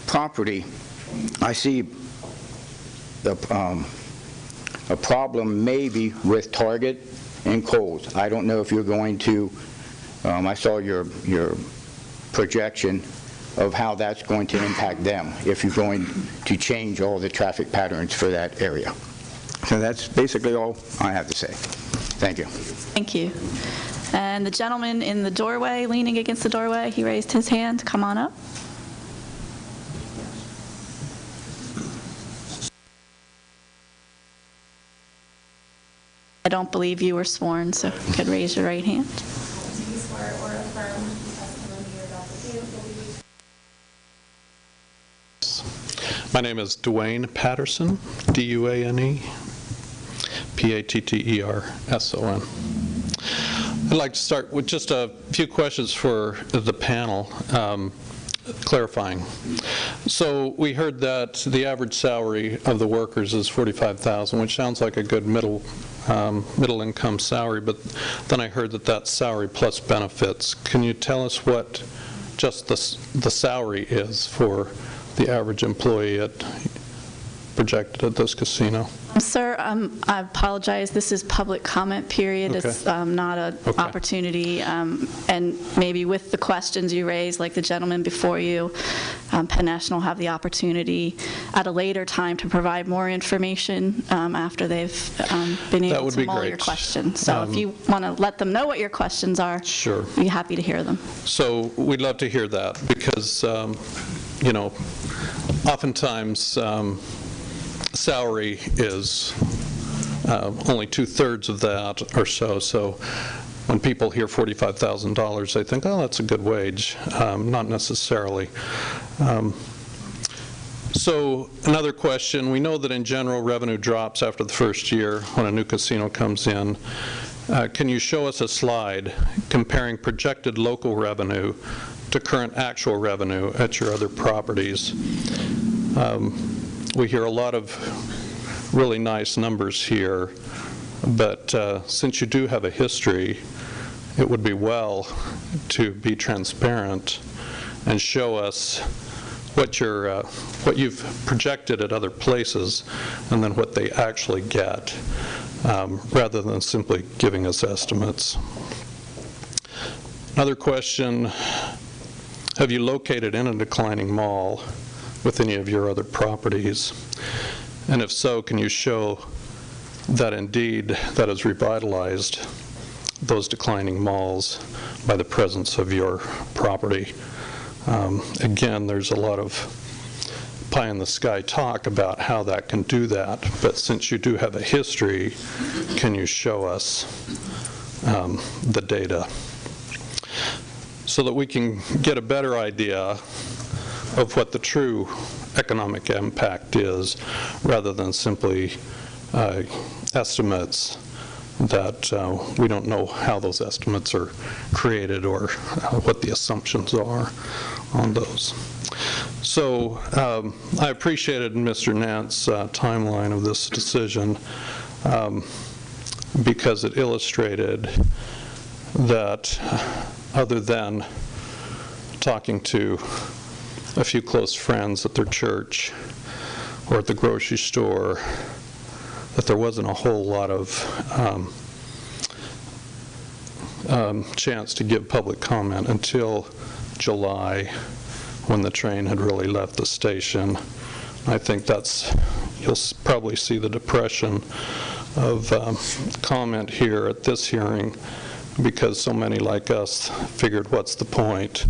property, I see a problem maybe with Target and Kohl's. I don't know if you're going to, I saw your projection of how that's going to impact them, if you're going to change all the traffic patterns for that area. So that's basically all I have to say. Thank you. Thank you. And the gentleman in the doorway, leaning against the doorway, he raised his hand. Come on up. I don't believe you were sworn, so if you could raise your right hand. Do you swear or affirm the testimony you're about to give will be? My name is Dwayne Patterson, D-U-A-N-E, P-A-T-T-E-R-S-O-N. I'd like to start with just a few questions for the panel, clarifying. So we heard that the average salary of the workers is $45,000, which sounds like a good middle income salary, but then I heard that that's salary plus benefits. Can you tell us what just the salary is for the average employee projected at this casino? Sir, I apologize. This is public comment period. Okay. It's not an opportunity. And maybe with the questions you raised, like the gentleman before you, Penn National will have the opportunity at a later time to provide more information after they've been able to mull your questions. So if you want to let them know what your questions are, sure, I'd be happy to hear them. So we'd love to hear that because, oftentimes salary is only 2/3 of that or so. So when people hear $45,000, they think, oh, that's a good wage. Not necessarily. So another question, we know that in general revenue drops after the first year when a new casino comes in. Can you show us a slide comparing projected local revenue to current actual revenue at your other properties? We hear a lot of really nice numbers here, but since you do have a history, it would be well to be transparent and show us what you've projected at other places and then what they actually get, rather than simply giving us estimates. Another question, have you located in a declining mall with any of your other properties? And if so, can you show that indeed that has revitalized those declining malls by the presence of your property? Again, there's a lot of pie in the sky talk about how that can do that, but since you do have a history, can you show us the data so that we can get a better idea of what the true economic impact is, rather than simply estimates that we don't know how those estimates are created or what the assumptions are on those. So I appreciated Mr. Nant's timeline of this decision because it illustrated that other than talking to a few close friends at their church or at the grocery store, that there wasn't a whole lot of chance to give public comment until July, when the train had really left the station. I think you'll probably see the depression of comment here at this hearing, because so many like us figured, what's the point?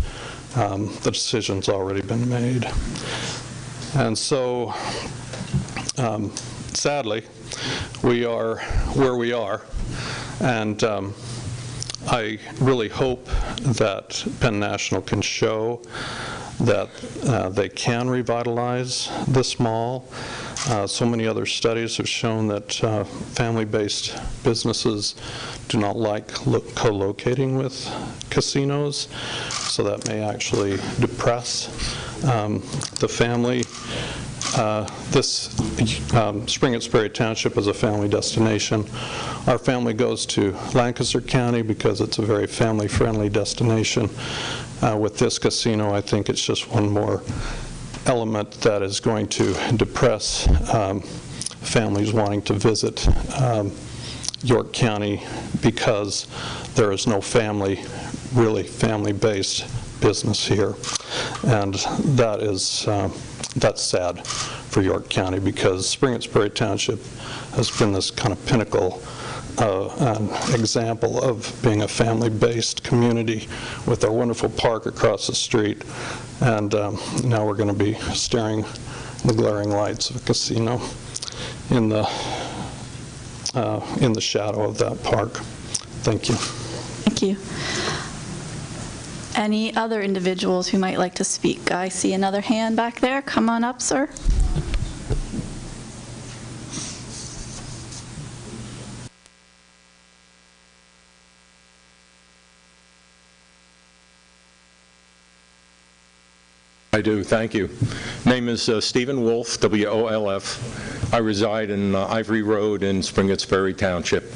The decision's already been made. And so, sadly, we are where we are, and I really hope that Penn National can show that they can revitalize this mall. So many other studies have shown that family-based businesses do not like co-locating with casinos, so that may actually depress the family. This Spring at Sperry Township is a family destination. Our family goes to Lancaster County because it's a very family-friendly destination. With this casino, I think it's just one more element that is going to depress families wanting to visit York County, because there is no really family-based business here. And that's sad for York County, because Spring at Sperry Township has been this kind of pinnacle an example of being a family-based community with our wonderful park across the street. And now we're going to be staring at the glaring lights of a casino in the shadow of that park. Thank you. Thank you. Any other individuals who might like to speak? I see another hand back there. Come on up, sir. I do, thank you. Name is Stephen Wolf, W-O-L-F. I reside in Ivory Road in Spring at Sperry Township.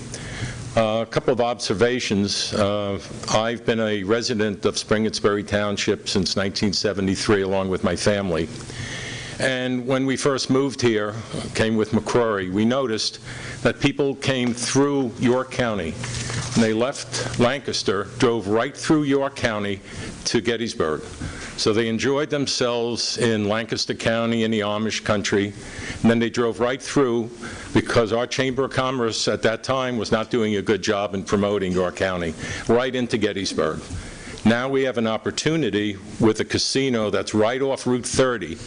A couple of observations. I've been a resident of Spring at Sperry Township since 1973, along with my family. And when we first moved here, came with McCrory, we noticed that people came through York County, and they left Lancaster, drove right through York County to Gettysburg. So they enjoyed themselves in Lancaster County in the Amish country, and then they drove right through, because our Chamber of Commerce at that time was not doing a good job in promoting York County, right into Gettysburg. Now we have an opportunity with a casino that's right off Route 30,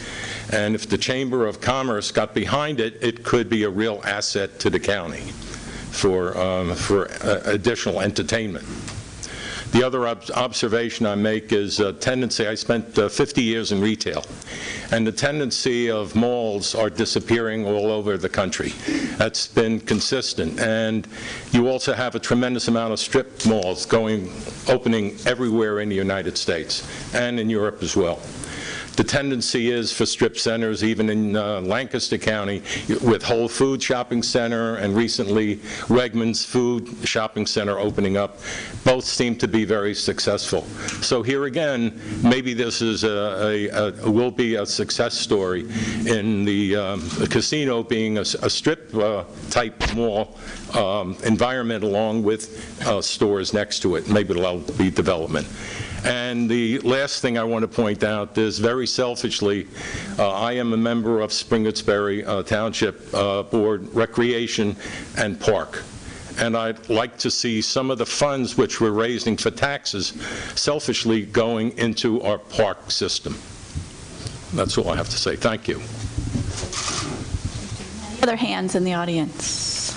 and if the Chamber of Commerce got behind it, it could be a real asset to the county for additional entertainment. The other observation I make is a tendency. I spent 50 years in retail, and the tendency of malls are disappearing all over the country. That's been consistent. And you also have a tremendous amount of strip malls opening everywhere in the United States and in Europe as well. The tendency is for strip centers, even in Lancaster County, with Whole Foods Shopping Center and recently Wegmans Food Shopping Center opening up. Both seem to be very successful. So here again, maybe this is will be a success story in the casino being a strip type mall environment, along with stores next to it. Maybe it'll be development. And the last thing I want to point out is, very selfishly, I am a member of Spring at Sperry Township Board Recreation and Park. And I'd like to see some of the funds which we're raising for taxes selfishly going into our park system. That's all I have to say. Thank you. Other hands in the audience?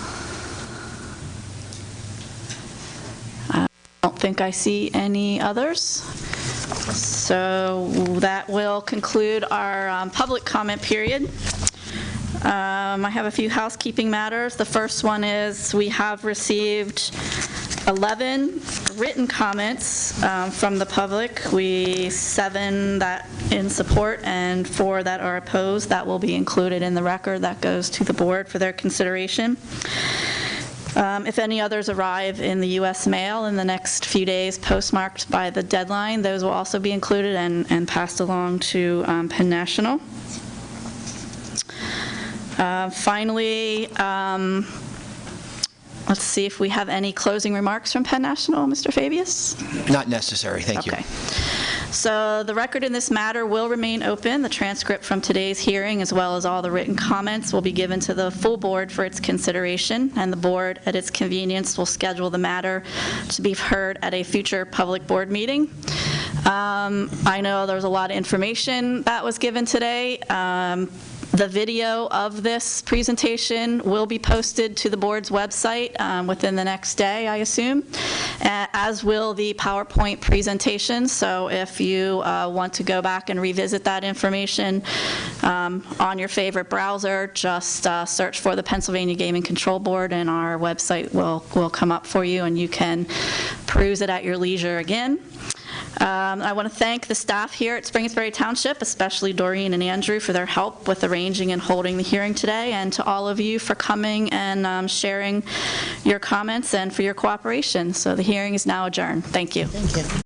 I don't think I see any others. So that will conclude our public comment period. I have a few housekeeping matters. The first one is we have received 11 written comments from the public. 7 that in support and 4 that are opposed. That will be included in the record. That goes to the board for their consideration. If any others arrive in the U.S. mail in the next few days postmarked by the deadline, those will also be included and passed along to Penn National. Finally, let's see if we have any closing remarks from Penn National. Mr. Fabius? Not necessary, thank you. Okay. So the record in this matter will remain open. The transcript from today's hearing, as well as all the written comments, will be given to the full board for its consideration, and the board, at its convenience, will schedule the matter to be heard at a future public board meeting. I know there was a lot of information that was given today. The video of this presentation will be posted to the board's website within the next day, I assume, as will the PowerPoint presentation. So if you want to go back and revisit that information on your favorite browser, just search for the Pennsylvania Gaming Control Board, and our website will come up for you, and you can peruse it at your leisure again. I want to thank the staff here at Spring-Sperry Township, especially Doreen and Andrew, for their help with arranging and holding the hearing today, and to all of you for coming and sharing your comments and for your cooperation. So the hearing is now adjourned. Thank you. Thank you.